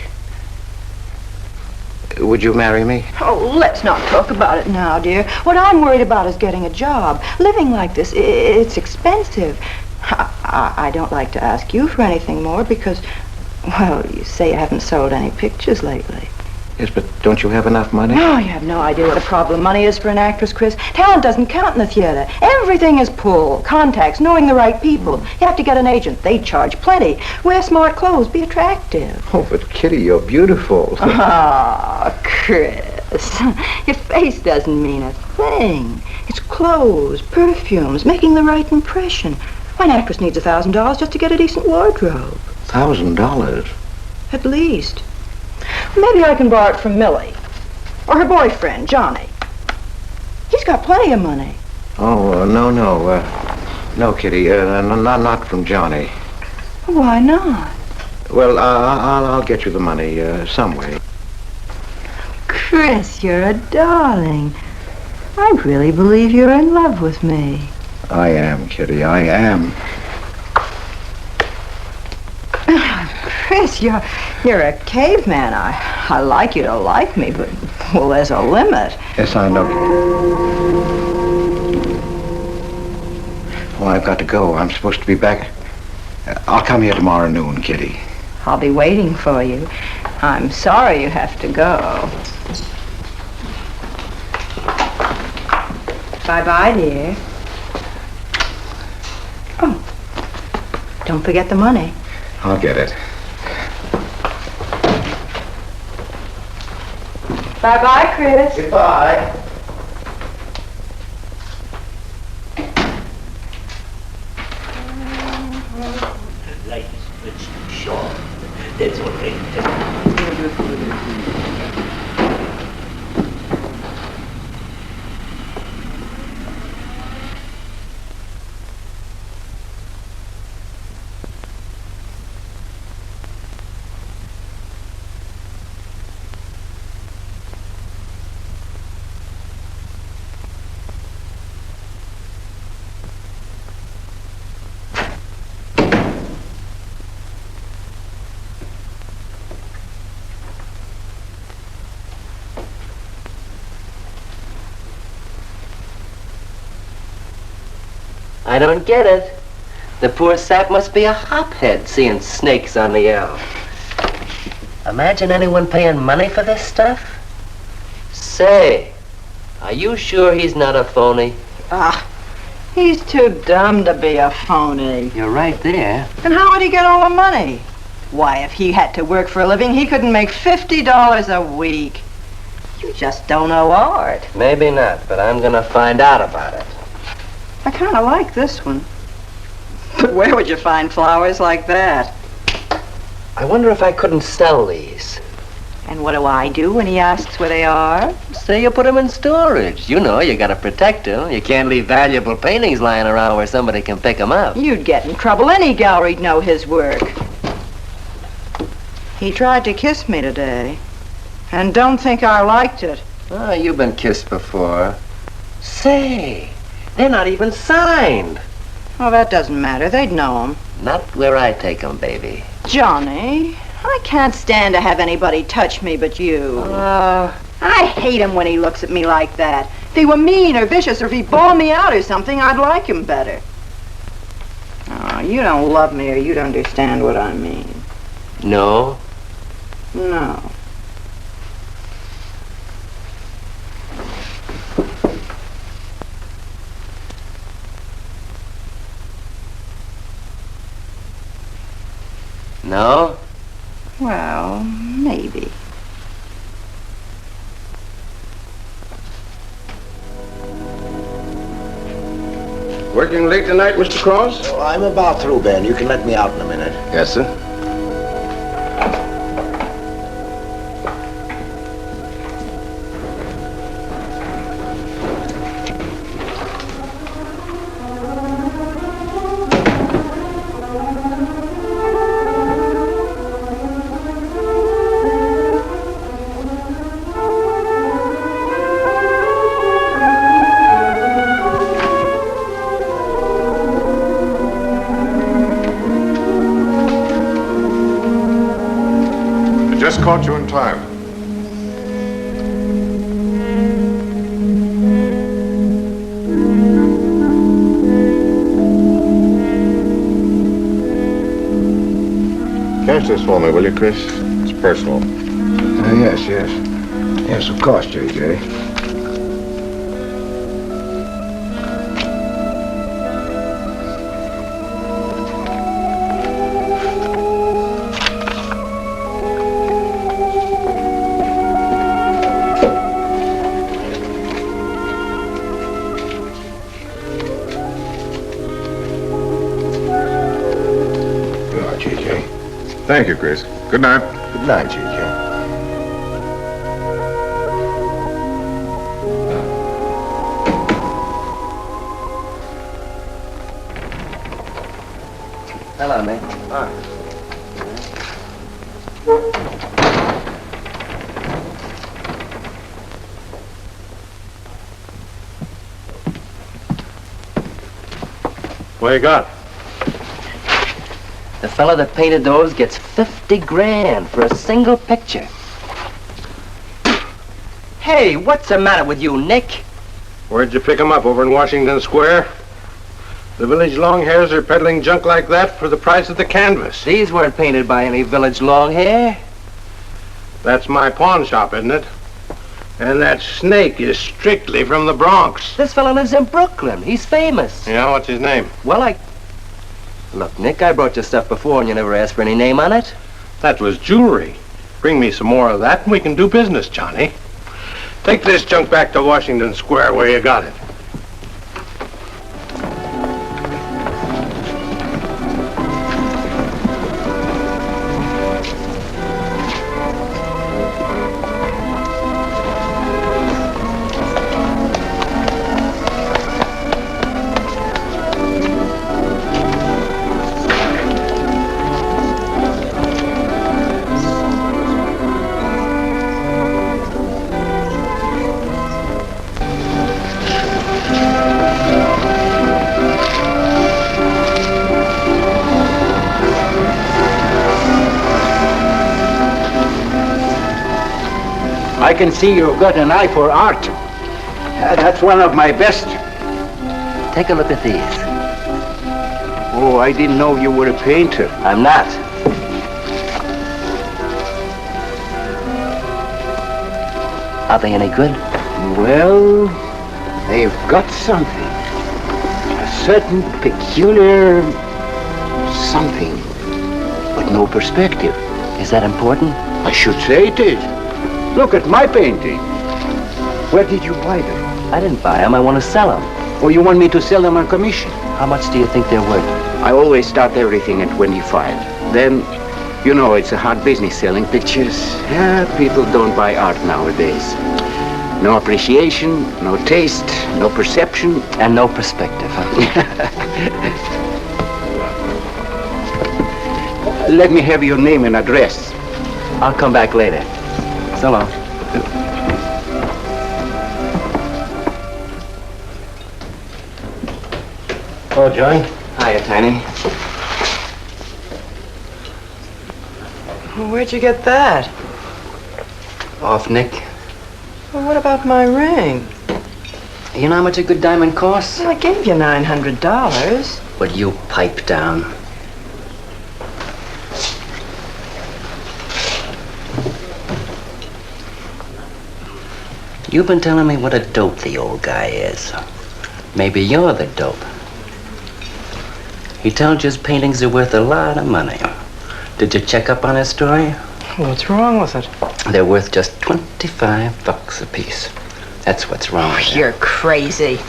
Would you marry me? Oh, let's not talk about it now, dear. What I'm worried about is getting a job. Living like this, it's expensive. I don't like to ask you for anything more because, well, you say you haven't sold any pictures lately. Yes, but don't you have enough money? No, you have no idea what a problem money is for an actress, Chris. Talent doesn't count in the theater. Everything is pull, contacts, knowing the right people. You have to get an agent. They charge plenty. Wear smart clothes. Be attractive. Oh, but Kitty, you're beautiful. Ah, Chris. Your face doesn't mean a thing. It's clothes, perfumes, making the right impression. Why, an actress needs $1,000 just to get a decent wardrobe. $1,000? At least. Maybe I can borrow it from Millie. Or her boyfriend, Johnny. He's got plenty of money. Oh, no. No, Kitty, not from Johnny. Why not? Well, I'll get you the money some way. Chris, you're a darling. I really believe you're in love with me. I am, Kitty, I am. Chris, you're a caveman. I like you to like me, but, well, there's a limit. Yes, I know. Well, I've got to go. I'm supposed to be back. I'll come here tomorrow noon, Kitty. I'll be waiting for you. I'm sorry you have to go. Bye-bye, dear. Oh, don't forget the money. I'll get it. Bye-bye, Chris. Goodbye. It's short. That's all right. I don't get it. The poor sap must be a hophead seeing snakes on the L. Imagine anyone paying money for this stuff. Say, are you sure he's not a phony? He's too dumb to be a phony. You're right there. And how would he get all the money? Why, if he had to work for a living, he couldn't make $50 a week. You just don't know art. Maybe not, but I'm gonna find out about it. I kind of like this one. But where would you find flowers like that? I wonder if I couldn't sell these. And what do I do when he asks where they are? Say you put them in storage. You know, you gotta protect them. You can't leave valuable paintings lying around where somebody can pick them up. You'd get in trouble. Any gallery'd know his work. He tried to kiss me today. And don't think I liked it. Oh, you've been kissed before. Say, they're not even signed. Oh, that doesn't matter. They'd know him. Not where I take them, baby. Johnny, I can't stand to have anybody touch me but you. I hate him when he looks at me like that. If he were mean or vicious or if he bawled me out or something, I'd like him better. Oh, you don't love me or you'd understand what I mean. No? No. No? Well, maybe. Working late tonight, Mr. Cross? Oh, I'm about through, Ben. You can let me out in a minute. Yes, sir. Just caught you in time. Cash this for me, will you, Chris? It's personal. Yes. Yes, of course, J.J. Thank you, Chris. Good night. Good night, J.J. Hello, mate. What you got? The fella that painted those gets 50 grand for a single picture. Hey, what's the matter with you, Nick? Where'd you pick 'em up? Over in Washington Square? The village longhairs are peddling junk like that for the price of the canvas. These weren't painted by any village longhair. That's my pawn shop, isn't it? And that snake is strictly from the Bronx. This fella lives in Brooklyn. He's famous. Yeah, what's his name? Well, Look, Nick, I brought you stuff before and you never asked for any name on it. That was jewelry. Bring me some more of that and we can do business, Johnny. Take this junk back to Washington Square where you got it. I can see you've got an eye for art. That's one of my best. Take a look at these. Oh, I didn't know you were a painter. I'm not. Are they any good? Well, they've got something. A certain peculiar something, but no perspective. Is that important? I should say it is. Look at my painting. Where did you buy them? I didn't buy them. I want to sell them. Or you want me to sell them on commission? How much do you think they're worth? I always start everything at 25. Then, you know, it's a hard business selling pictures. Yeah, people don't buy art nowadays. No appreciation, no taste, no perception. And no perspective, huh? Let me have your name and address. I'll come back later. So long. Oh, Johnny. Hiya, Tiny. Where'd you get that? Off Nick. Well, what about my ring? You know how much a good diamond costs? Well, I gave you $900. Would you pipe down? You've been telling me what a dope the old guy is. Maybe you're the dope. He tells you his paintings are worth a lot of money. Did you check up on his story? What's wrong with it? They're worth just $25 a piece. That's what's wrong with You're crazy.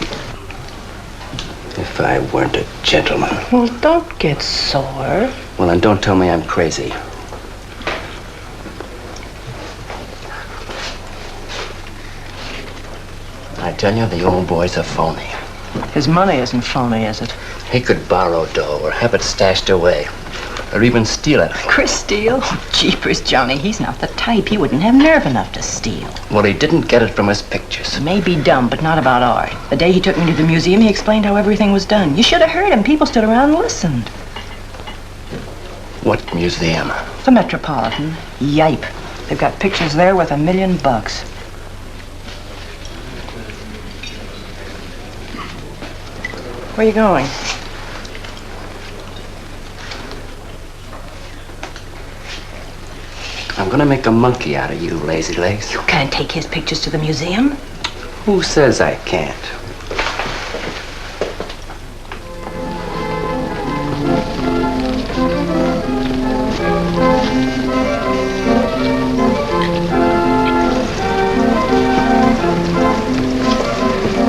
If I weren't a gentleman. Well, don't get sore. Well, then don't tell me I'm crazy. I tell you, the old boy's a phony. His money isn't phony, is it? He could borrow dough or have it stashed away. Or even steal it. Chris steal? Jeepers, Johnny, he's not the type. He wouldn't have nerve enough to steal. Well, he didn't get it from his pictures. He may be dumb, but not about art. The day he took me to the museum, he explained how everything was done. You should have heard him. People stood around and listened. What museum? The Metropolitan. Yipe. They've got pictures there worth $1 million. Where are you going? I'm gonna make a monkey out of you, lazy legs. You can't take his pictures to the museum. Who says I can't?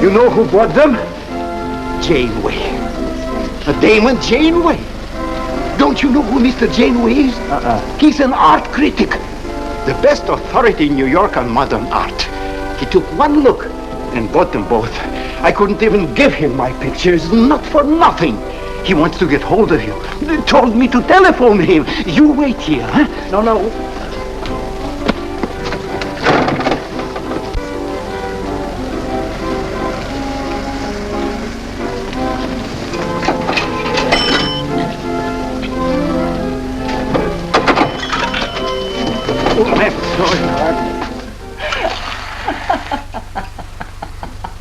You know who bought them? Janeway. A Damon Janeway. Don't you know who Mr. Janeway is? He's an art critic. The best authority in New York on modern art. He took one look and bought them both. I couldn't even give him my pictures, not for nothing. He wants to get hold of you. They told me to telephone him. You wait here, huh? No.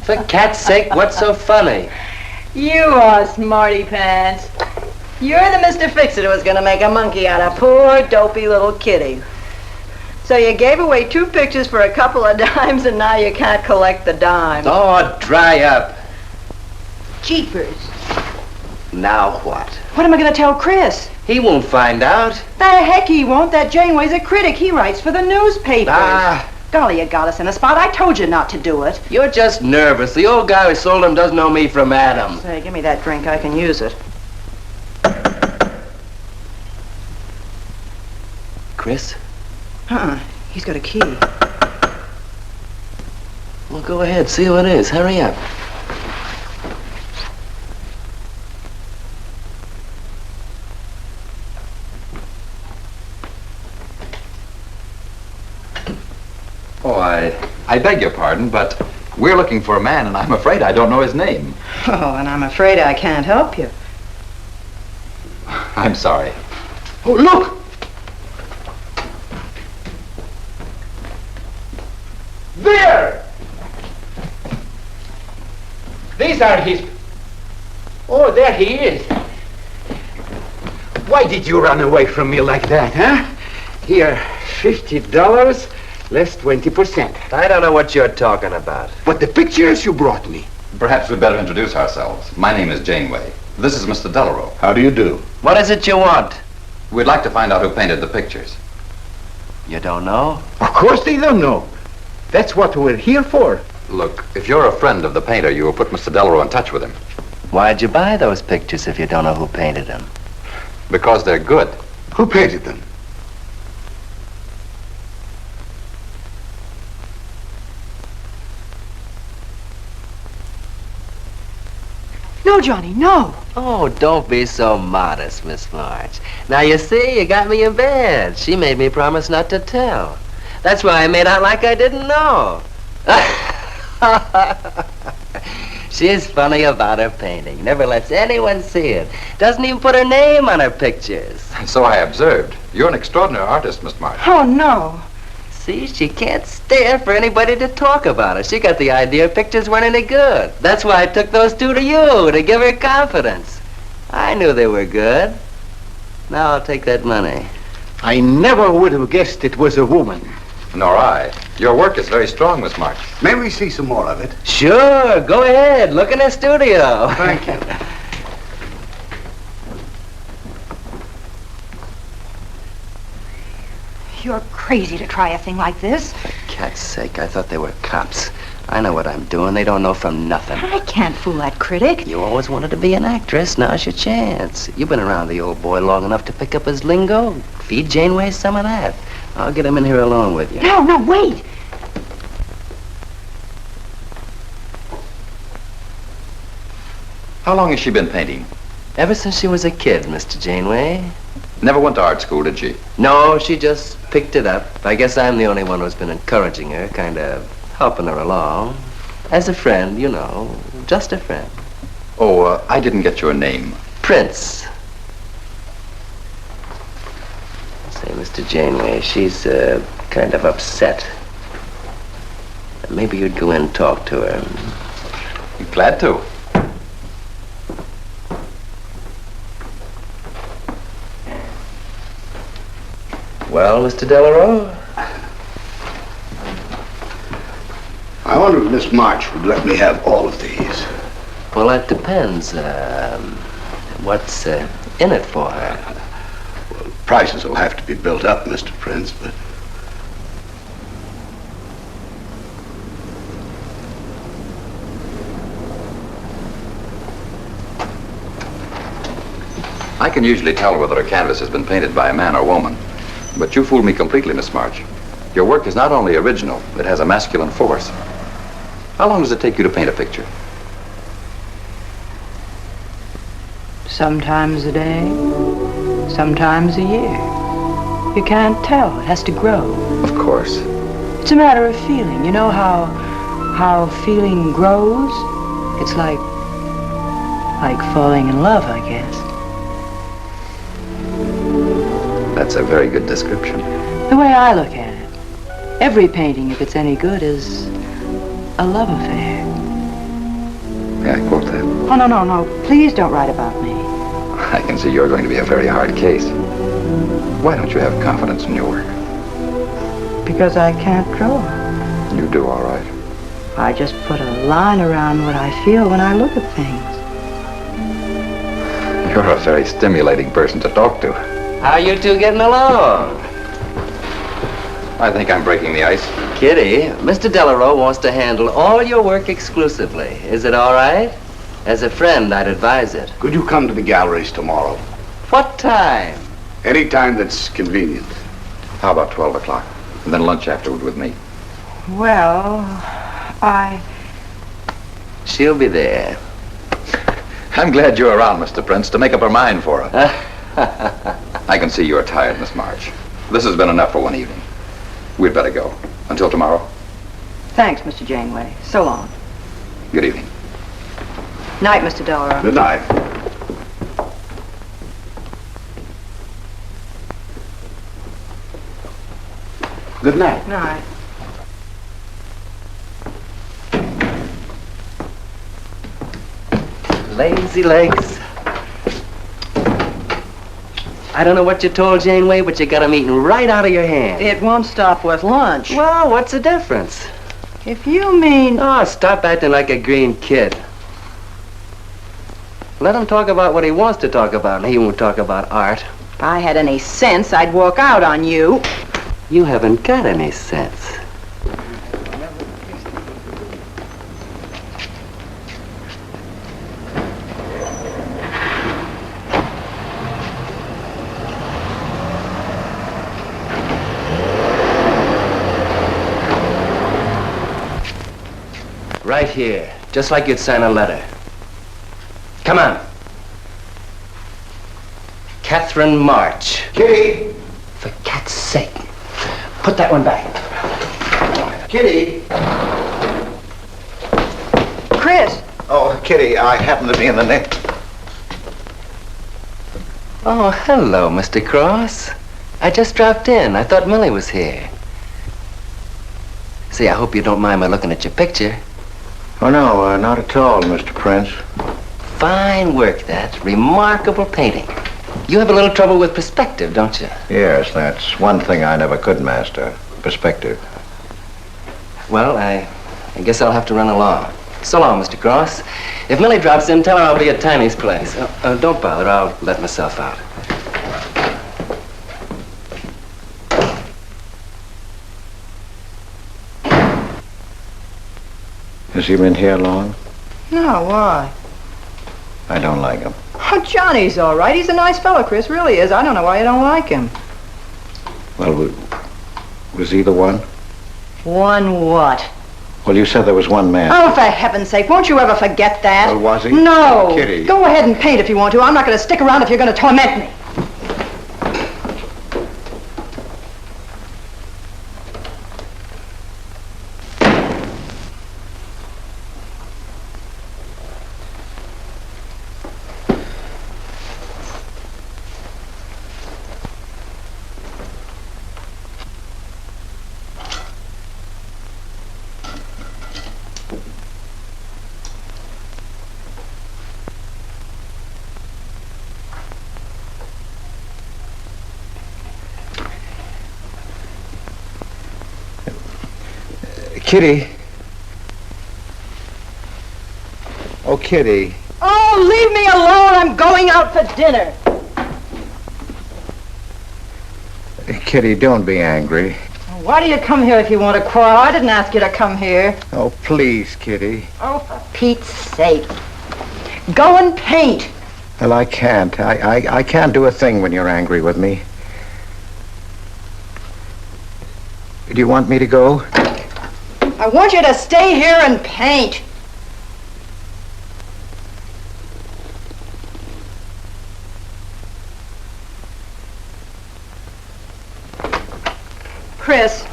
For cat's sake, what's so funny? You are smarty pants. You're the Mr. Fix-It who was going to make a monkey out of poor, dopey little kitty. So you gave away 2 pictures for a couple of dimes, and now you can't collect the dime. Oh, dry up. Jeepers. Now what? What am I going to tell Chris? He won't find out. The heck he won't. That Janeway's a critic. He writes for the newspapers. Golly, you got us in a spot. I told you not to do it. You're just nervous. The old guy who sold him doesn't know me from Adam. Say, give me that drink. I can use it. Chris? He's got a key. Well, go ahead. See who it is. Hurry up. Oh, I beg your pardon, but we're looking for a man, and I'm afraid I don't know his name. Oh, and I'm afraid I can't help you. I'm sorry. Oh, look! These are his... Oh, there he is. Why did you run away from me like that, huh? Here, $50, less 20%. I don't know what you're talking about. But the pictures you brought me. Perhaps we'd better introduce ourselves. My name is Janeway. This is Mr. Delarue. How do you do? What is it you want? We'd like to find out who painted the pictures. You don't know? Of course they don't know. That's what we're here for. Look, if you're a friend of the painter, you will put Mr. Delarue in touch with him. Why'd you buy those pictures if you don't know who painted them? Because they're good. Who painted them? No, Johnny, no. Oh, don't be so modest, Miss March. Now, you see, you got me in bed. She made me promise not to tell. That's why I made out like I didn't know. She's funny about her painting. Never lets anyone see it. Doesn't even put her name on her pictures. So I observed. You're an extraordinary artist, Miss March. Oh, no. See, she can't stand for anybody to talk about her. She got the idea pictures weren't any good. That's why I took those two to you, to give her confidence. I knew they were good. Now I'll take that money. I never would have guessed it was a woman. Nor I. Your work is very strong, Miss March. May we see some more of it? Sure, go ahead. Look in the studio. Thank you. You're crazy to try a thing like this. Cat's sake, I thought they were cops. I know what I'm doing. They don't know from nothing. I can't fool that critic. You always wanted to be an actress. Now's your chance. You've been around the old boy long enough to pick up his lingo. Feed Janeway some of that. I'll get him in here alone with you. No, wait. How long has she been painting? Ever since she was a kid, Mr. Janeway. Never went to art school, did she? No, she just picked it up. I guess I'm the only one who's been encouraging her, kind of helping her along. As a friend, you know, just a friend. Oh, I didn't get your name. Prince. Say, Mr. Janeway, she's kind of upset. Maybe you'd go in and talk to her. Glad to. Well, Mr. Delarue? I wonder if Miss March would let me have all of these. Well, that depends. What's in it for her? Well, prices will have to be built up, Mr. Prince, but... I can usually tell whether a canvas has been painted by a man or woman. But you fooled me completely, Miss March. Your work is not only original, it has a masculine force. How long does it take you to paint a picture? Sometimes a day, sometimes a year. You can't tell. It has to grow. Of course. It's a matter of feeling. You know how feeling grows? It's like falling in love, I guess. That's a very good description. The way I look at it, every painting, if it's any good, is a love affair. May I quote that? Oh, no. Please don't write about me. I can see you're going to be a very hard case. Why don't you have confidence in your work? Because I can't draw. You do all right. I just put a line around what I feel when I look at things. You're a very stimulating person to talk to. How you two getting along? I think I'm breaking the ice. Kitty, Mr. Delarue wants to handle all your work exclusively. Is it all right? As a friend, I'd advise it. Could you come to the galleries tomorrow? What time? Any time that's convenient. How about 12 o'clock? And then lunch afterward with me. Well, She'll be there. I'm glad you're around, Mr. Prince, to make up her mind for her. I can see you're tired, Miss March. This has been enough for one evening. We'd better go. Until tomorrow. Thanks, Mr. Janeway. So long. Good evening. Night, Mr. Delarue. Good night. Good night. Night. Lazy legs. I don't know what you told Janeway, but you got 'em eating right out of your hand. It won't stop with lunch. Well, what's the difference? If you mean... Oh, stop acting like a green kid. Let him talk about what he wants to talk about, and he won't talk about art. If I had any sense, I'd walk out on you. You haven't got any sense. Right here, just like you'd sign a letter. Come on. Catherine March. Kitty! For cat's sake. Put that one back. Kitty! Chris! Oh, Kitty, I happen to be in the nick. Oh, hello, Mr. Cross. I just dropped in. I thought Millie was here. See, I hope you don't mind my looking at your picture. Oh, no, not at all, Mr. Prince. Fine work, that. Remarkable painting. You have a little trouble with perspective, don't you? Yes, that's one thing I never could master. Perspective. Well, I guess I'll have to run along. So long, Mr. Cross. If Millie drops in, tell her I'll be at Tiny's place. Don't bother. I'll let myself out. Has he been here long? No, why? I don't like him. Oh, Johnny's all right. He's a nice fellow, Chris. Really is. I don't know why you don't like him. Well, was he the one? One what? Well, you said there was one man. Oh, for heaven's sake, won't you ever forget that? Well, was he? No. Kitty. Go ahead and paint if you want to. I'm not going to stick around if you're going to torment me. Kitty. Oh, Kitty. Oh, leave me alone. I'm going out for dinner. Kitty, don't be angry. Why do you come here if you want to quarrel? I didn't ask you to come here. Oh, please, Kitty. Oh, for Pete's sake. Go and paint. Well, I can't. I can't do a thing when you're angry with me. Do you want me to go? I want you to stay here and paint. Chris,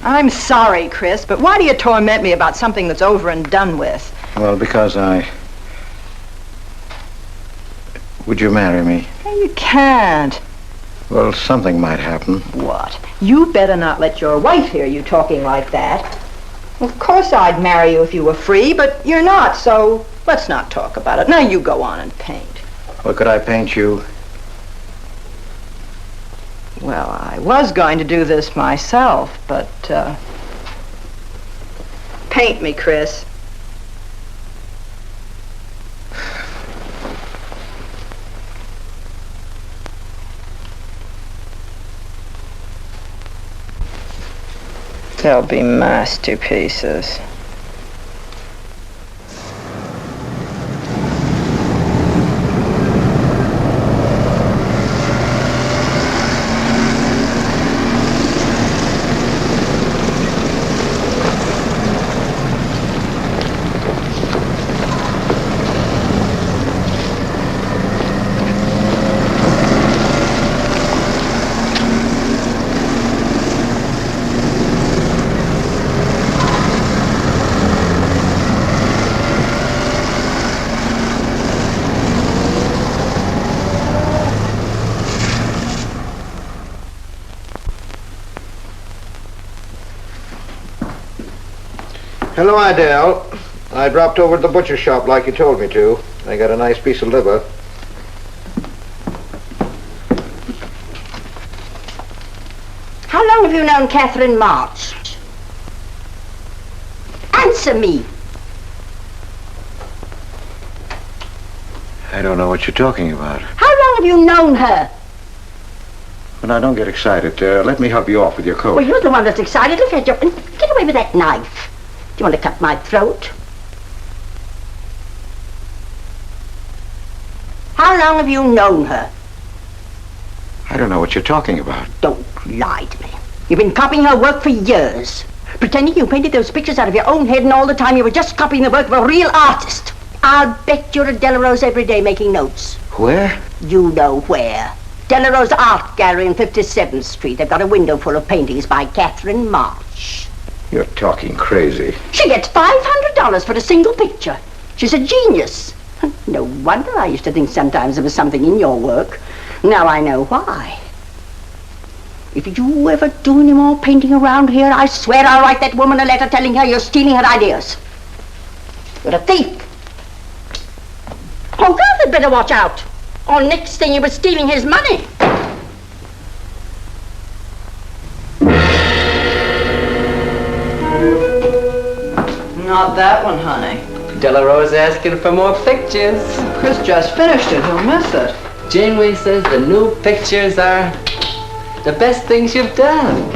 I'm sorry, Chris, but why do you torment me about something that's over and done with? Well, because Would you marry me? You can't. Well, something might happen. What? You better not let your wife hear you talking like that. Of course I'd marry you if you were free, but you're not, so let's not talk about it. Now you go on and paint. Well, could I paint you? Well, I was going to do this myself, but, paint me, Chris. They'll be masterpieces. Hello, Idell. I dropped over to the butcher shop like you told me to. I got a nice piece of liver. How long have you known Catherine March? Answer me. I don't know what you're talking about. How long have you known her? Well, now, don't get excited. Let me help you off with your coat. Well, you're the one that's excited. Look at you. Get away with that knife. Do you want to cut my throat? How long have you known her? I don't know what you're talking about. Don't lie to me. You've been copying her work for years. Pretending you painted those pictures out of your own head, and all the time you were just copying the work of a real artist. I'll bet you're at Delarose every day making notes. Where? You know where. Delarose Art Gallery in 57th Street. They've got a window full of paintings by Catherine March. You're talking crazy. She gets $500 for a single picture. She's a genius. No wonder I used to think sometimes there was something in your work. Now I know why. If you ever do any more painting around here, I swear I'll write that woman a letter telling her you're stealing her ideas. You're a thief. Oh, God, had better watch out. Or next thing you were stealing his money. Not that one, honey. Delarose asking for more pictures. Chris just finished it. He'll miss it. Janeway says the new pictures are the best things you've done.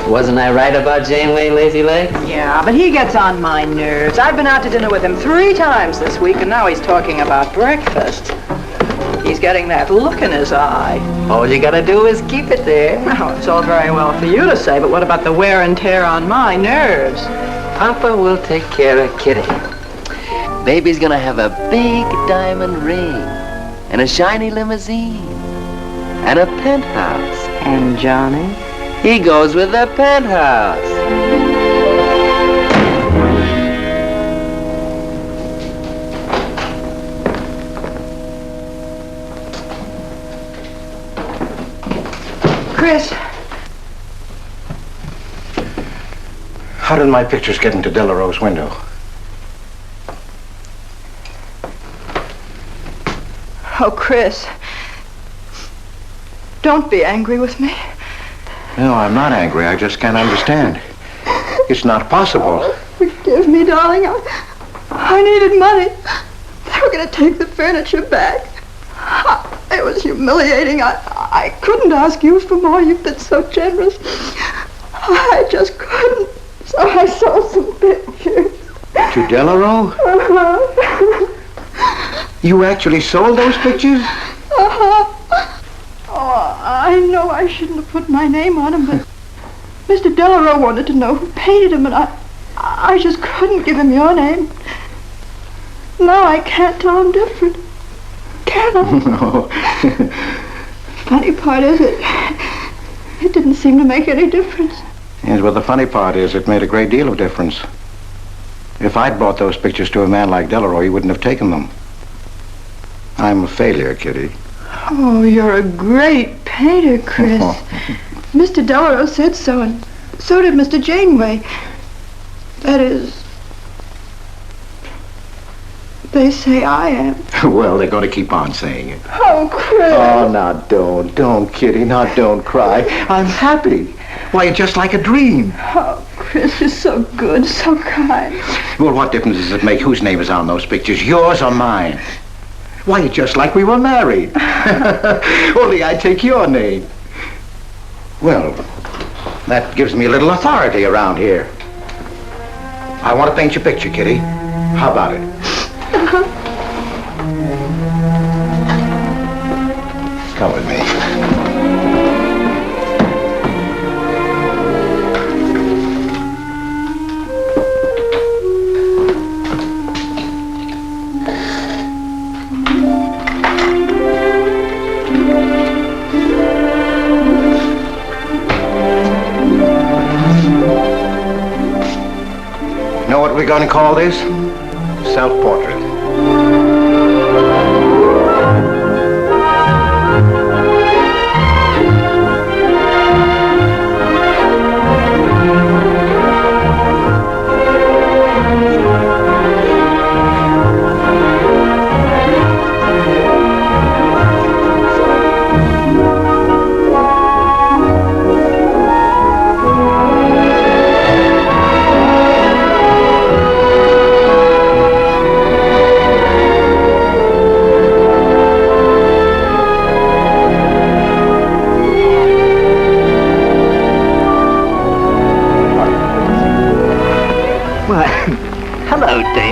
Wasn't I right about Janeway, Lazy Legs? Yeah, but he gets on my nerves. I've been out to dinner with him 3 times this week, and now he's talking about breakfast. He's getting that look in his eye. All you gotta do is keep it there. Well, it's all very well for you to say, but what about the wear and tear on my nerves? Papa will take care of Kitty. Baby's gonna have a big diamond ring, and a shiny limousine, and a penthouse. And Johnny? He goes with the penthouse. Chris. How did my pictures get into Delarose's window? Oh, Chris. Don't be angry with me. No, I'm not angry. I just can't understand. It's not possible. Forgive me, darling. I needed money. They were going to take the furniture back. It was humiliating. I couldn't ask you for more. You've been so generous. I just couldn't. So I sold some pictures. To Delarose? You actually sold those pictures? Oh, I know I shouldn't have put my name on them, but Mr. Delarose wanted to know who painted him, and I just couldn't give him your name. Now I can't tell him different. Can I? No. Funny part is it didn't seem to make any difference. Yes, well, the funny part is it made a great deal of difference. If I'd brought those pictures to a man like Delarose, he wouldn't have taken them. I'm a failure, Kitty. Oh, you're a great painter, Chris. Mr. Delarose said so, and so did Mr. Janeway. That is, they say I am. Well, they're going to keep on saying it. Oh, Chris. Oh, now don't, Kitty. Now don't cry. I'm happy. Why, you're just like a dream. Oh, Chris, you're so good, so kind. Well, what difference does it make whose name is on those pictures, yours or mine? Why, you're just like we were married. Only I take your name. Well, that gives me a little authority around here. I want to paint your picture, Kitty. How about it? Come with me. Know what we're going to call this? Self-portrait.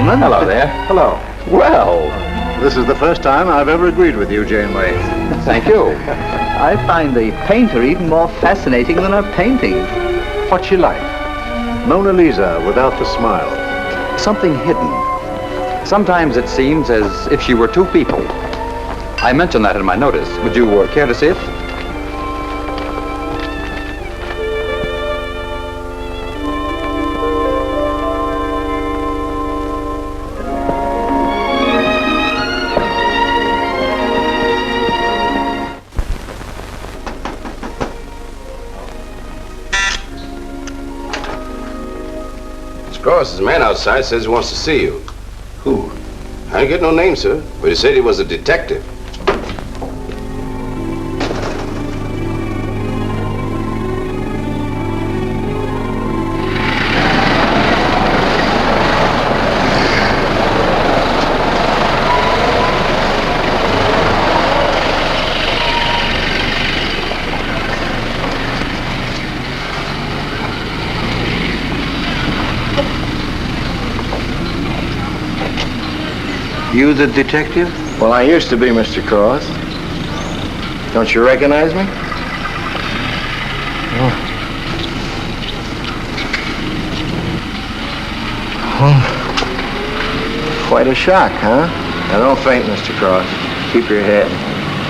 gentlemen. Hello there. Hello. Well, This is the first time I've ever agreed with you, Janeway. thank you. I find the painter even more fascinating than her painting. What's she like? Mona Lisa without the smile. Something hidden. Sometimes it seems as if she were two people. I mentioned that in my notice. Would you care to see it? There's a man outside says he wants to see you. Who? I didn't get no name, sir, but he said he was a detective. You the detective? Well, I used to be, Mr. Cross. Don't you recognize me? Oh. Quite a shock, huh? Now, don't faint, Mr. Cross. Keep your head.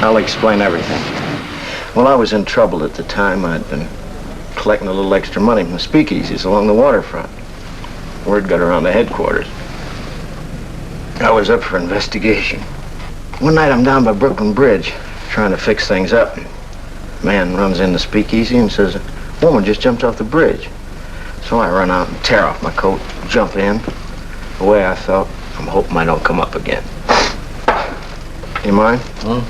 I'll explain everything. Well, I was in trouble at the time. I'd been collecting a little extra money from the speakeasies along the waterfront. Word got around to headquarters. I was up for investigation. One night I'm down by Brooklyn Bridge trying to fix things up. Man runs in the speakeasy and says, a woman just jumped off the bridge. So I run out and tear off my coat, jump in. The way I felt, I'm hoping I don't come up again. You mind? No.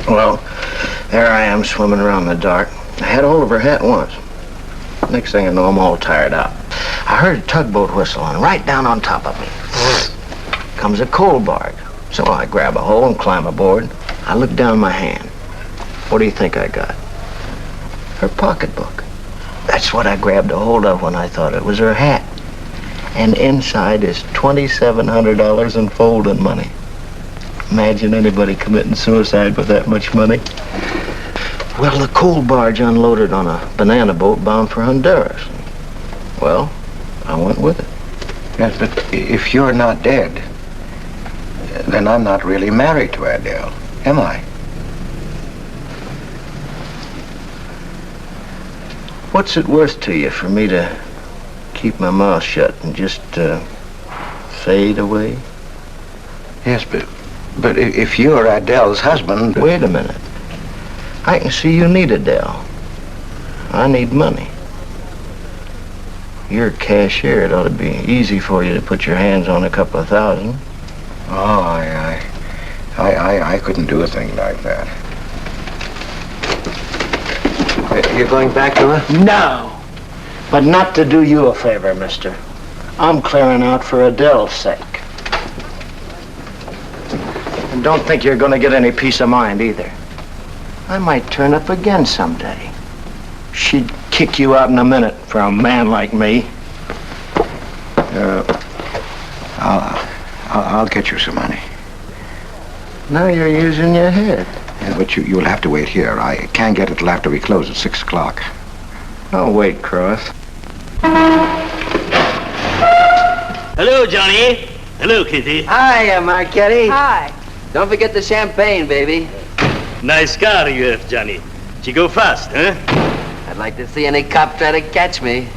Well, there I am swimming around in the dark. I had hold of her hat once. Next thing I know, I'm all tired out. I heard a tugboat whistle, and right down on top of me comes a coal barge. So I grab a hole and climb aboard. I look down my hand. What do you think I got? Her pocketbook. That's what I grabbed a hold of when I thought it was her hat. And inside is $2,700 in folding money. Imagine anybody committing suicide with that much money. Well, the coal barge unloaded on a banana boat bound for Honduras. Well, I went with it. Yes, but if you're not dead, then I'm not really married to Adele, am I? What's it worth to you for me to keep my mouth shut and just fade away? Yes, but if you're Adele's husband... Wait a minute. I can see you need Adele. I need money. You're a cashier. It ought to be easy for you to put your hands on a couple of thousand. Oh, I couldn't do a thing like that. You're going back to her? No. But not to do you a favor, mister. I'm clearing out for Adele's sake. And don't think you're going to get any peace of mind either. I might turn up again someday. She'd kick you out in a minute for a man like me. I'll get you some money. Now you're using your head. Yeah, but you'll have to wait here. I can't get it till after we close at 6 o'clock. I'll wait, Cross. Hello, Johnny. Hello, Kitty. Hi, Marquetti. Hi. Don't forget the champagne, baby. Nice car you have, Johnny. She go fast, huh? I'd like to see any cop try to catch me.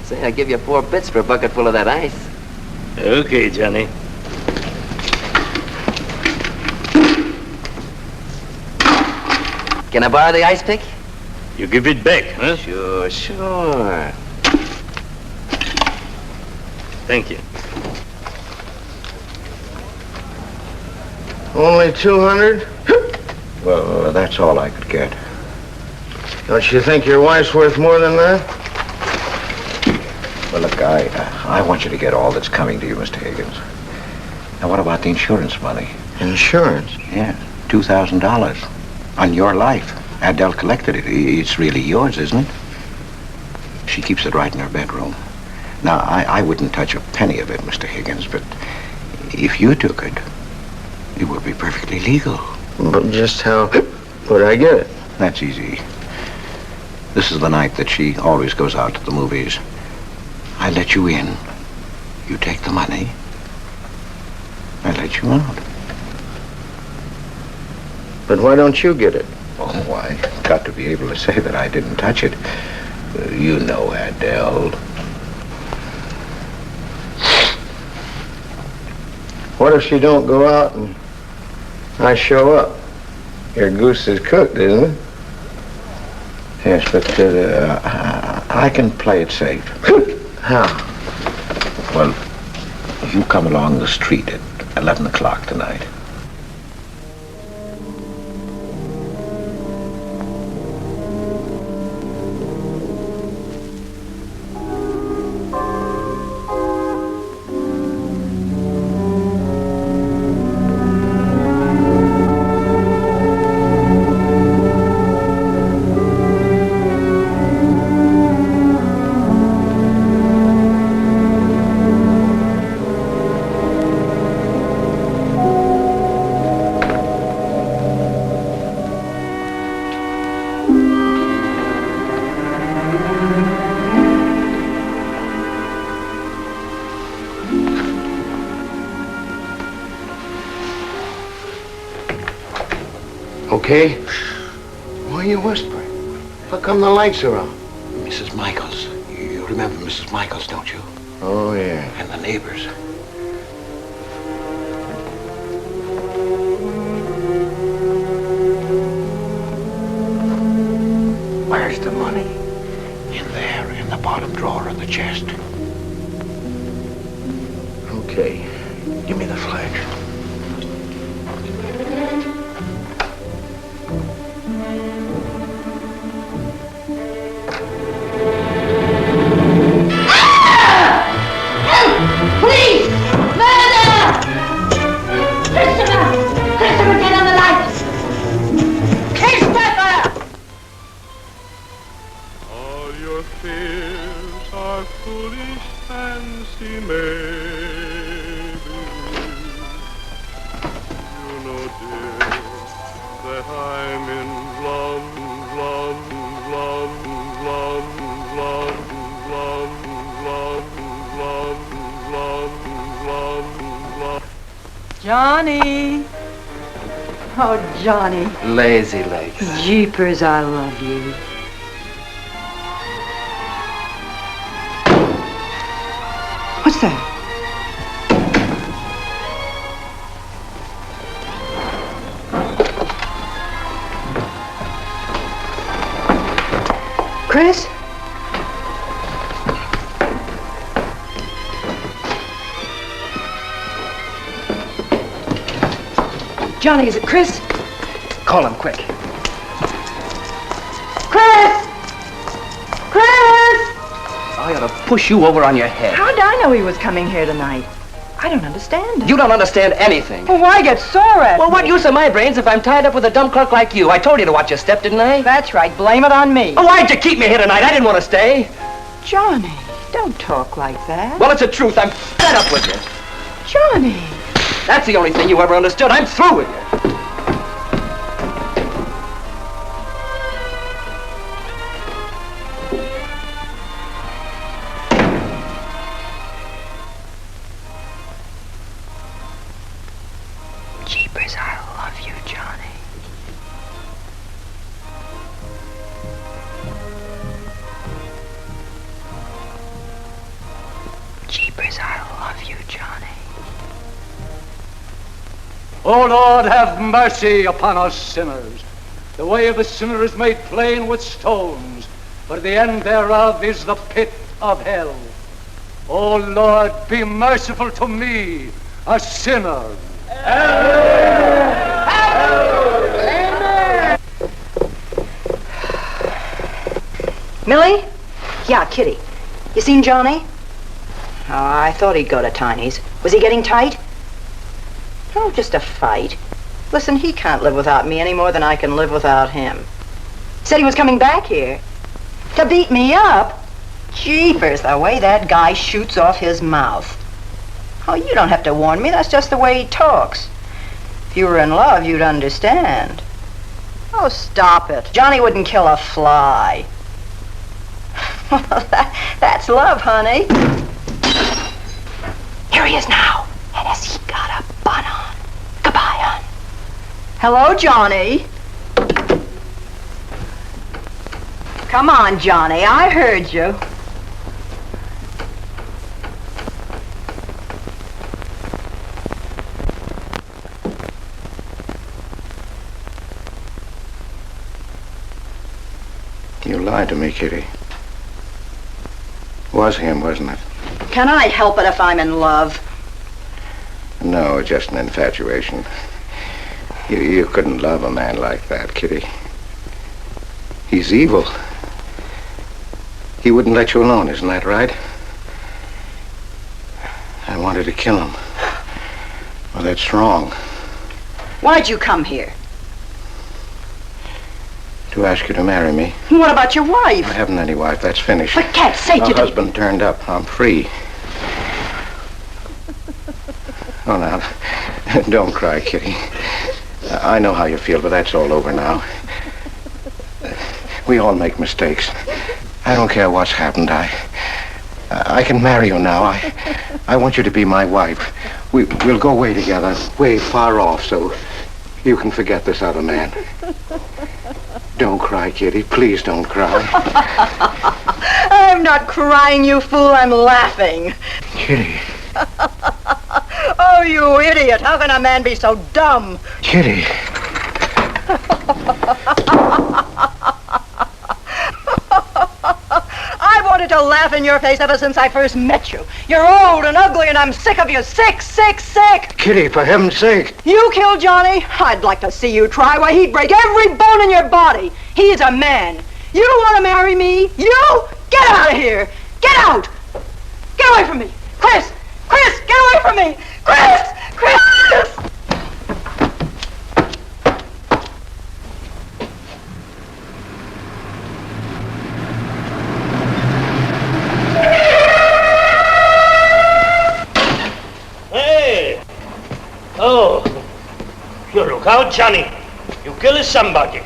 Say, I'll give you 4 bits for a bucket full of that ice. Okay, Johnny. Can I borrow the ice pick? You give it back, huh? Sure. Thank you. Only 200? Well, that's all I could get. Don't you think your wife's worth more than that? Well, look, I want you to get all that's coming to you, Mr. Higgins. Now, what about the insurance money? Insurance? Yeah, $2,000 on your life. Adele collected it. It's really yours, isn't it? She keeps it right in her bedroom. Now, I wouldn't touch a penny of it, Mr. Higgins, but if you took it, it would be perfectly legal. But just how would I get it? That's easy. This is the night that she always goes out to the movies. I let you in. You take the money. I let you out. But why don't you get it? Oh, I got to be able to say that I didn't touch it. You know, Adele. What if she don't go out and I show up? Your goose is cooked, isn't it? Yes, but I can play it safe. How? Well, you come along the street at 11 o'clock tonight. Okay? Why are you whispering? How come the lights are on? Mrs. Michaels. You remember Mrs. Michaels, don't you? Oh, yeah. And the neighbors. Where's the money? In there, in the bottom drawer of the chest. Okay. Give me the flash. Please! Murder! Christopher! Christopher, get on the light! Christopher! All your fears are foolish fancy, maybe. You know, dear, that I'm in love, love, love, love, love, love, love, love, love, love. Johnny. Oh, Johnny. Lazy legs. Jeepers, I love you. What's that? Chris? Johnny, is it Chris? Call him quick. Chris! Chris! I ought to push you over on your head. How did I know he was coming here tonight? I don't understand. You don't understand anything. Well, why get sore at Well, me? what use are my brains if I'm tied up with a dumb clerk like you? I told you to watch your step, didn't I? That's right. Blame it on me. Oh, why'd you keep me here tonight? I didn't want to stay. Johnny, don't talk like that. Well, it's the truth. I'm fed up with you. Johnny. That's the only thing you ever understood. I'm through with you. Jeepers, I love you, Johnny. Jeepers, I love you, Johnny. O Lord, have mercy upon us sinners. The way of the sinner is made plain with stones, but the end thereof is the pit of hell. O Lord, be merciful to me, a sinner. Millie? Yeah, Kitty. You seen Johnny? Oh, I thought he'd go to Tiny's. Was he getting tight? Oh, just a fight. Listen, he can't live without me any more than I can live without him. Said he was coming back here. To beat me up? Jeepers, the way that guy shoots off his mouth. Oh, you don't have to warn me. That's just the way he talks. If you were in love, you'd understand. Oh, stop it. Johnny wouldn't kill a fly. That's love, honey. Here he is now. And has he got a bun on? Goodbye, hon. Hello, Johnny. Come on, Johnny. I heard you. You lied to me, Kitty. It was him, wasn't it? Can I help it if I'm in love? No, just an infatuation. You couldn't love a man like that, Kitty. He's evil. He wouldn't let you alone, isn't that right? I wanted to kill him. Well, that's wrong. Why'd you come here? To ask you to marry me. What about your wife? I haven't any wife. That's finished. For cat's sake, My you husband turned up. I'm free. Oh, now, don't cry, Kitty. I know how you feel, but that's all over now. We all make mistakes. I don't care what's happened. I can marry you now. I want you to be my wife. We'll go away together, way far off, so you can forget this other man. Don't cry, Kitty. Please don't cry. I'm not crying, you fool. I'm laughing. Kitty. Oh, you idiot. How can a man be so dumb? Kitty. I wanted to laugh in your face ever since I first met you. You're old and ugly, and I'm sick of you. Sick, sick, sick. Kitty, for heaven's sake. You killed Johnny? I'd like to see you try. Why, he'd break every bone in your body. He's a man. You don't want to marry me? You? Get out of here. Get out. Get away from me. Chris! Chris, get away from me. Chris! Chris! Hey! Oh, you look out, Johnny. You kill somebody.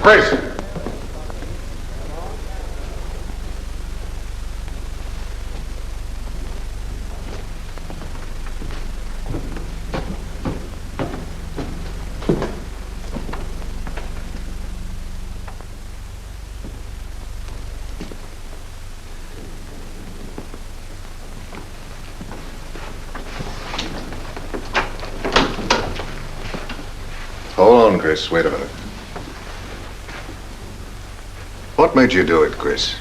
Chris! Hold on, Chris. Wait a minute. What made you do it, Chris?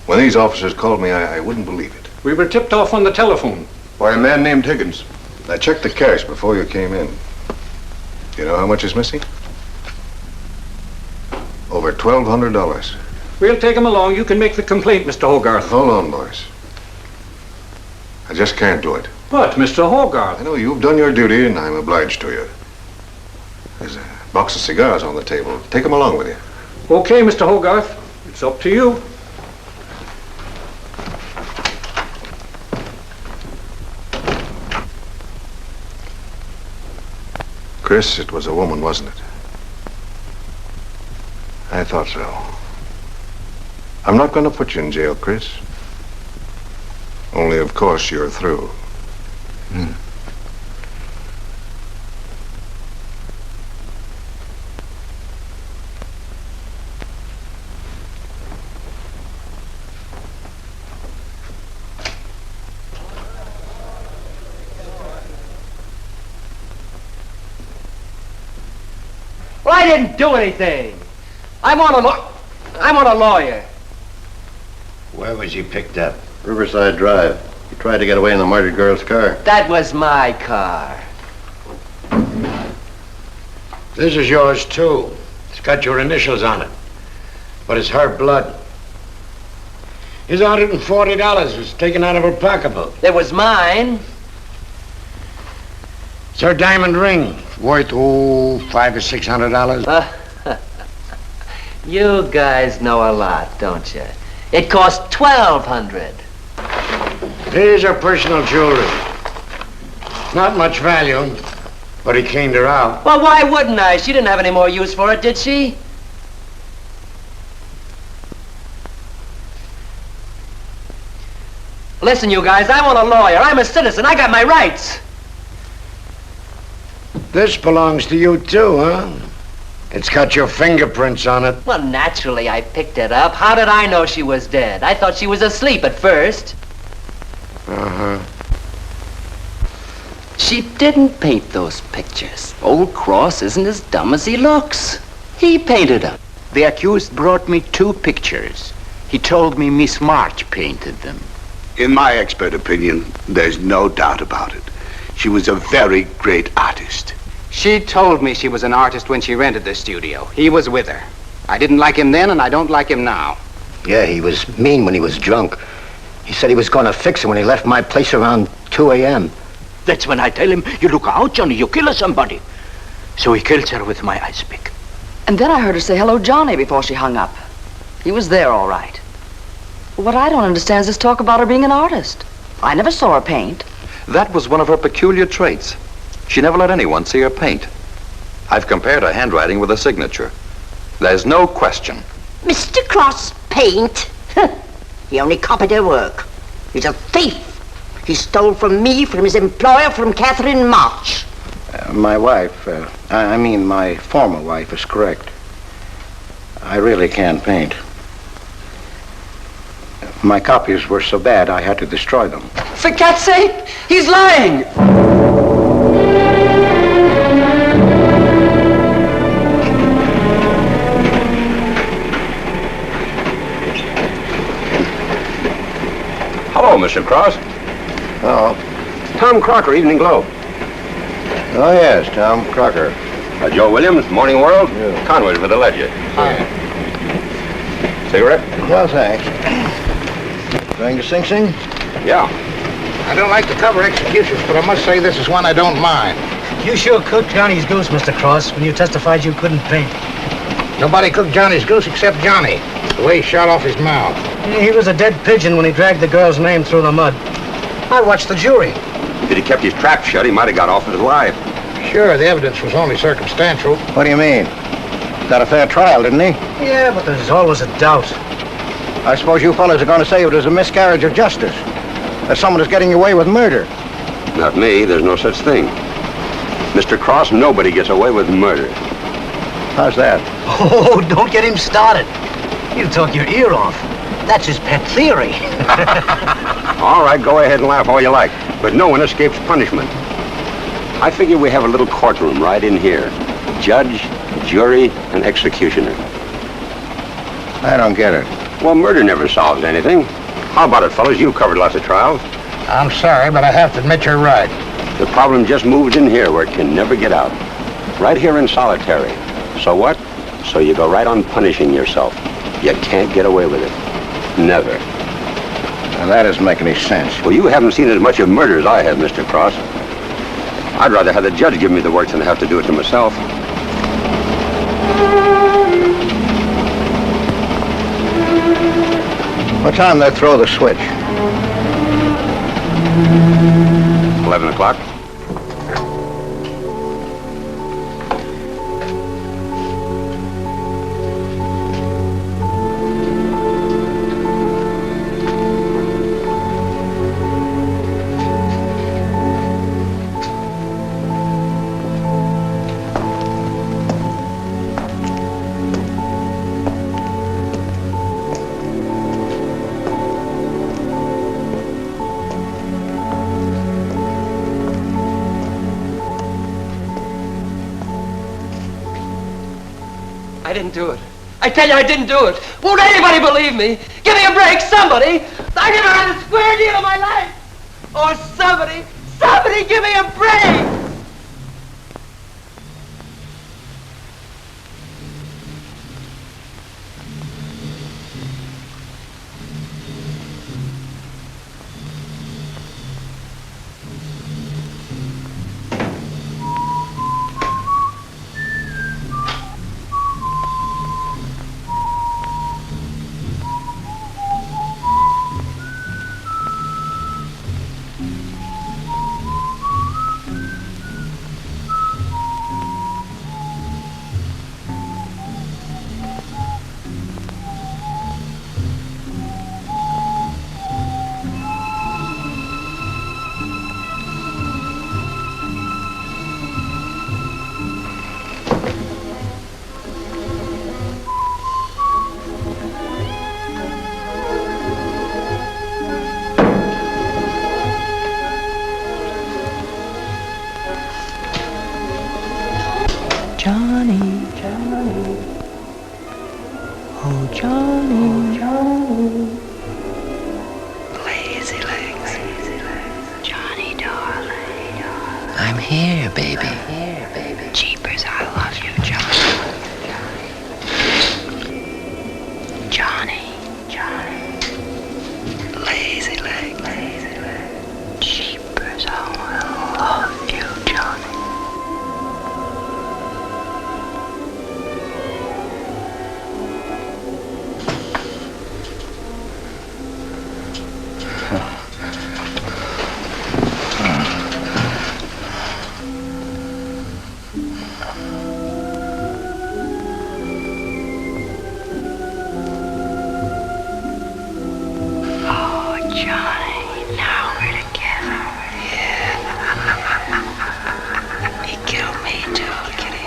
When these officers called me, I wouldn't believe it. We were tipped off on the telephone. By a man named Higgins. I checked the cash before you came in. Do you know how much is missing? Over $1,200. We'll take him along. You can make the complaint, Mr. Hogarth. Hold on, boys. I just can't do it. But, Mr. Hogarth... I know you've done your duty, and I'm obliged to you. There's a box of cigars on the table. Take them along with you. Okay, Mr. Hogarth. It's up to you. Chris, it was a woman, wasn't it? I thought so. I'm not going to put you in jail, Chris. Only, of course, you're through. Well, I didn't do anything. I want a lawyer. Where was he picked up? Riverside Drive. He tried to get away in the murdered girl's car. That was my car. This is yours, too. It's got your initials on it. But it's her blood. His $140 was taken out of her pocketbook. It was mine. It's her diamond ring. Worth, $500 or $600. You guys know a lot, don't you? It cost $1,200. Here's her personal jewelry. Not much value, but he cleaned her out. Well, why wouldn't I? She didn't have any more use for it, did she? Listen, you guys, I want a lawyer. I'm a citizen. I got my rights. This belongs to you, too, huh? It's got your fingerprints on it. Well, naturally, I picked it up. How did I know she was dead? I thought she was asleep at first. Uh-huh. She didn't paint those pictures. Old Cross isn't as dumb as he looks. He painted them. The accused brought me 2 pictures. He told me Miss March painted them. In my expert opinion, there's no doubt about it. She was a very great artist. She told me she was an artist when she rented the studio. He was with her. I didn't like him then, and I don't like him now. Yeah, he was mean when he was drunk. He said he was going to fix her when he left my place around 2 a.m. That's when I tell him, you look out, Johnny, you kill somebody. So he kills her with my ice pick. And then I heard her say hello, Johnny, before she hung up. He was there, all right. What I don't understand is this talk about her being an artist. I never saw her paint. That was one of her peculiar traits. She never let anyone see her paint. I've compared her handwriting with a signature. There's no question. Mr. Cross paint? He only copied her work. He's a thief. He stole from me, from his employer, from Catherine March. My wife, I mean my former wife, is correct. I really can't paint. My copies were so bad I had to destroy them. For Cat's sake, he's lying! Hello, Mr. Cross. Oh. Tom Crocker, Evening Globe. Oh, yes, Tom Crocker. Joe Williams, Morning World. Yeah. Conway for the Ledger. Hi. Cigarette? No, thanks. Going to Sing Sing? Yeah. I don't like to cover executions, but I must say this is one I don't mind. You sure cooked Johnny's goose, Mr. Cross, when you testified you couldn't paint. Nobody cooked Johnny's goose except Johnny, the way he shot off his mouth. Yeah, he was a dead pigeon when he dragged the girl's name through the mud. I watched the jury. If he'd kept his trap shut, he might have got off with his life. Sure, the evidence was only circumstantial. What do you mean? Got a fair trial, didn't he? Yeah, but there's always a doubt. I suppose you fellas are going to say it was a miscarriage of justice. That someone is getting away with murder. Not me. There's no such thing. Mr. Cross, nobody gets away with murder. How's that? Oh, don't get him started. He'll talk your ear off. That's his pet theory. All right, go ahead and laugh all you like, but no one escapes punishment. I figure we have a little courtroom right in here. Judge, jury, and executioner. I don't get it. Well, murder never solves anything. How about it, fellas? You've covered lots of trials. I'm sorry, but I have to admit you're right. The problem just moved in here where it can never get out. Right here in solitary. So what? So you go right on punishing yourself. You can't get away with it. Never. Now, that doesn't make any sense. Well, you haven't seen as much of murder as I have, Mr. Cross. I'd rather have the judge give me the work than have to do it to myself. What time they throw the switch? 11 o'clock. I didn't do it. I tell you, I didn't do it. Won't anybody believe me? Give me a break, somebody. I never had a square deal in my life. Or somebody give me a break. Johnny, Johnny, oh Johnny, Johnny, Lazy legs. Johnny darling, I'm here, baby. Jeepers, I love you, Johnny. Johnny, Johnny, Lazy legs. Jeepers, I love you, Johnny. Oh, Johnny, now we're together. He killed me too, Kitty.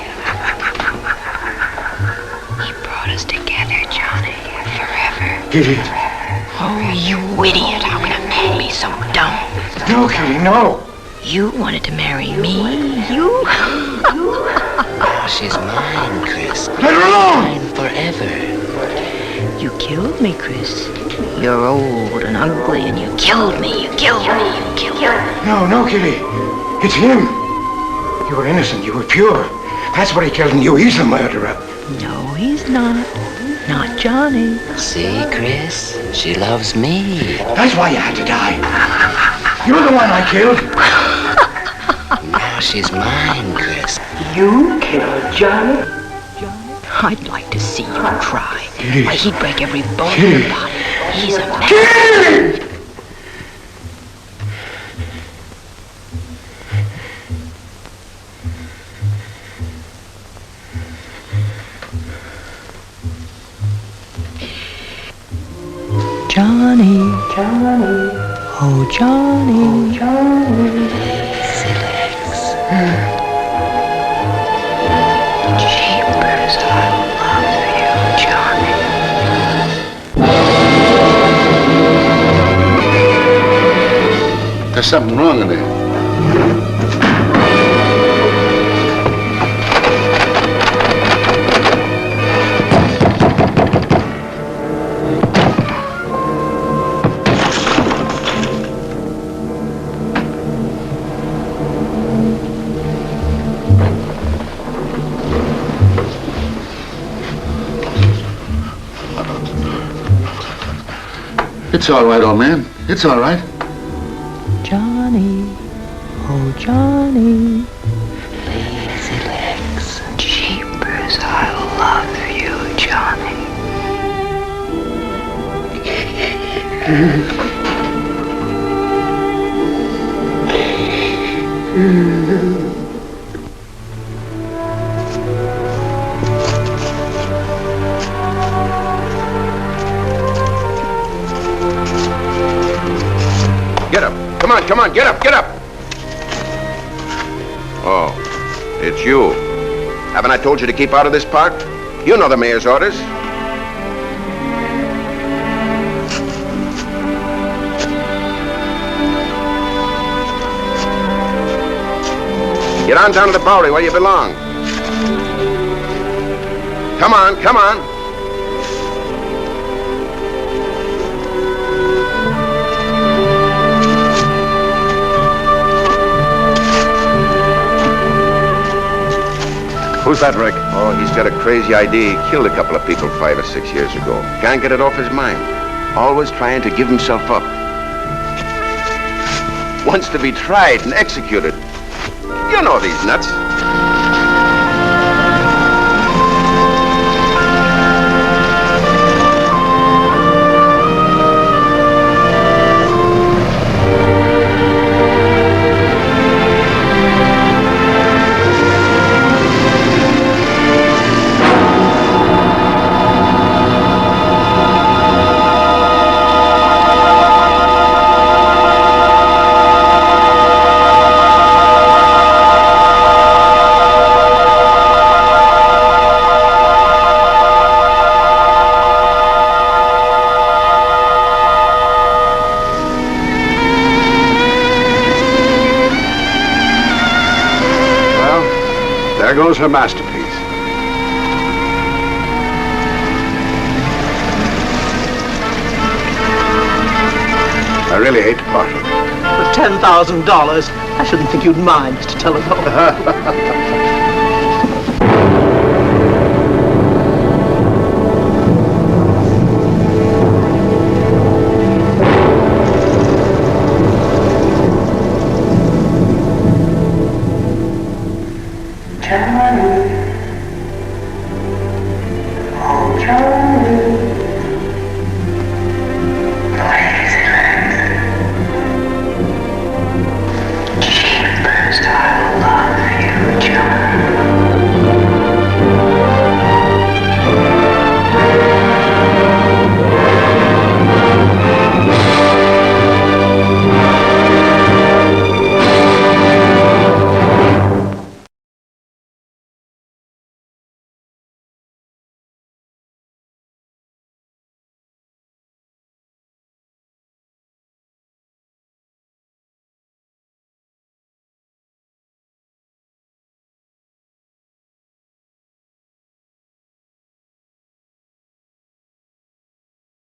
He brought us together, Johnny, forever. Kitty. Oh, you idiot. How can a man be so dumb? No, Kitty, no. You wanted to marry me. You? She's mine, Chris. Let her alone! Mine forever. You killed me, Chris. You're old and ugly, and you killed me. You killed me. You killed me. No, Kitty. It's him. You were innocent. You were pure. That's what he killed in you. He's the murderer. No, he's not. Not Johnny. See, Chris? She loves me. That's why you had to die. You're the one I killed. Now she's mine, Chris. You killed Johnny? I'd like to see you try. Why, he'd break every bone in your body. He's a man. Johnny, Johnny, oh Johnny, Johnny. Jeepers, I love you, Johnny. There's something wrong in there. It's all right, old man. It's all right. Johnny, oh Johnny, lazy legs, jeepers, I love you, Johnny. Get up. Come on, come on, get up, get up. Oh, it's you. Haven't I told you to keep out of this park? You know the mayor's orders. Get on down to the Bowery where you belong. Come on, come on. Who's that, Rick? Oh, he's got a crazy idea. He killed a couple of people 5 or 6 years ago. Can't get it off his mind. Always trying to give himself up. Wants to be tried and executed. You know these nuts. There goes her masterpiece. I really hate to part with it. For $10,000, I shouldn't think you'd mind, Mr. Telephone.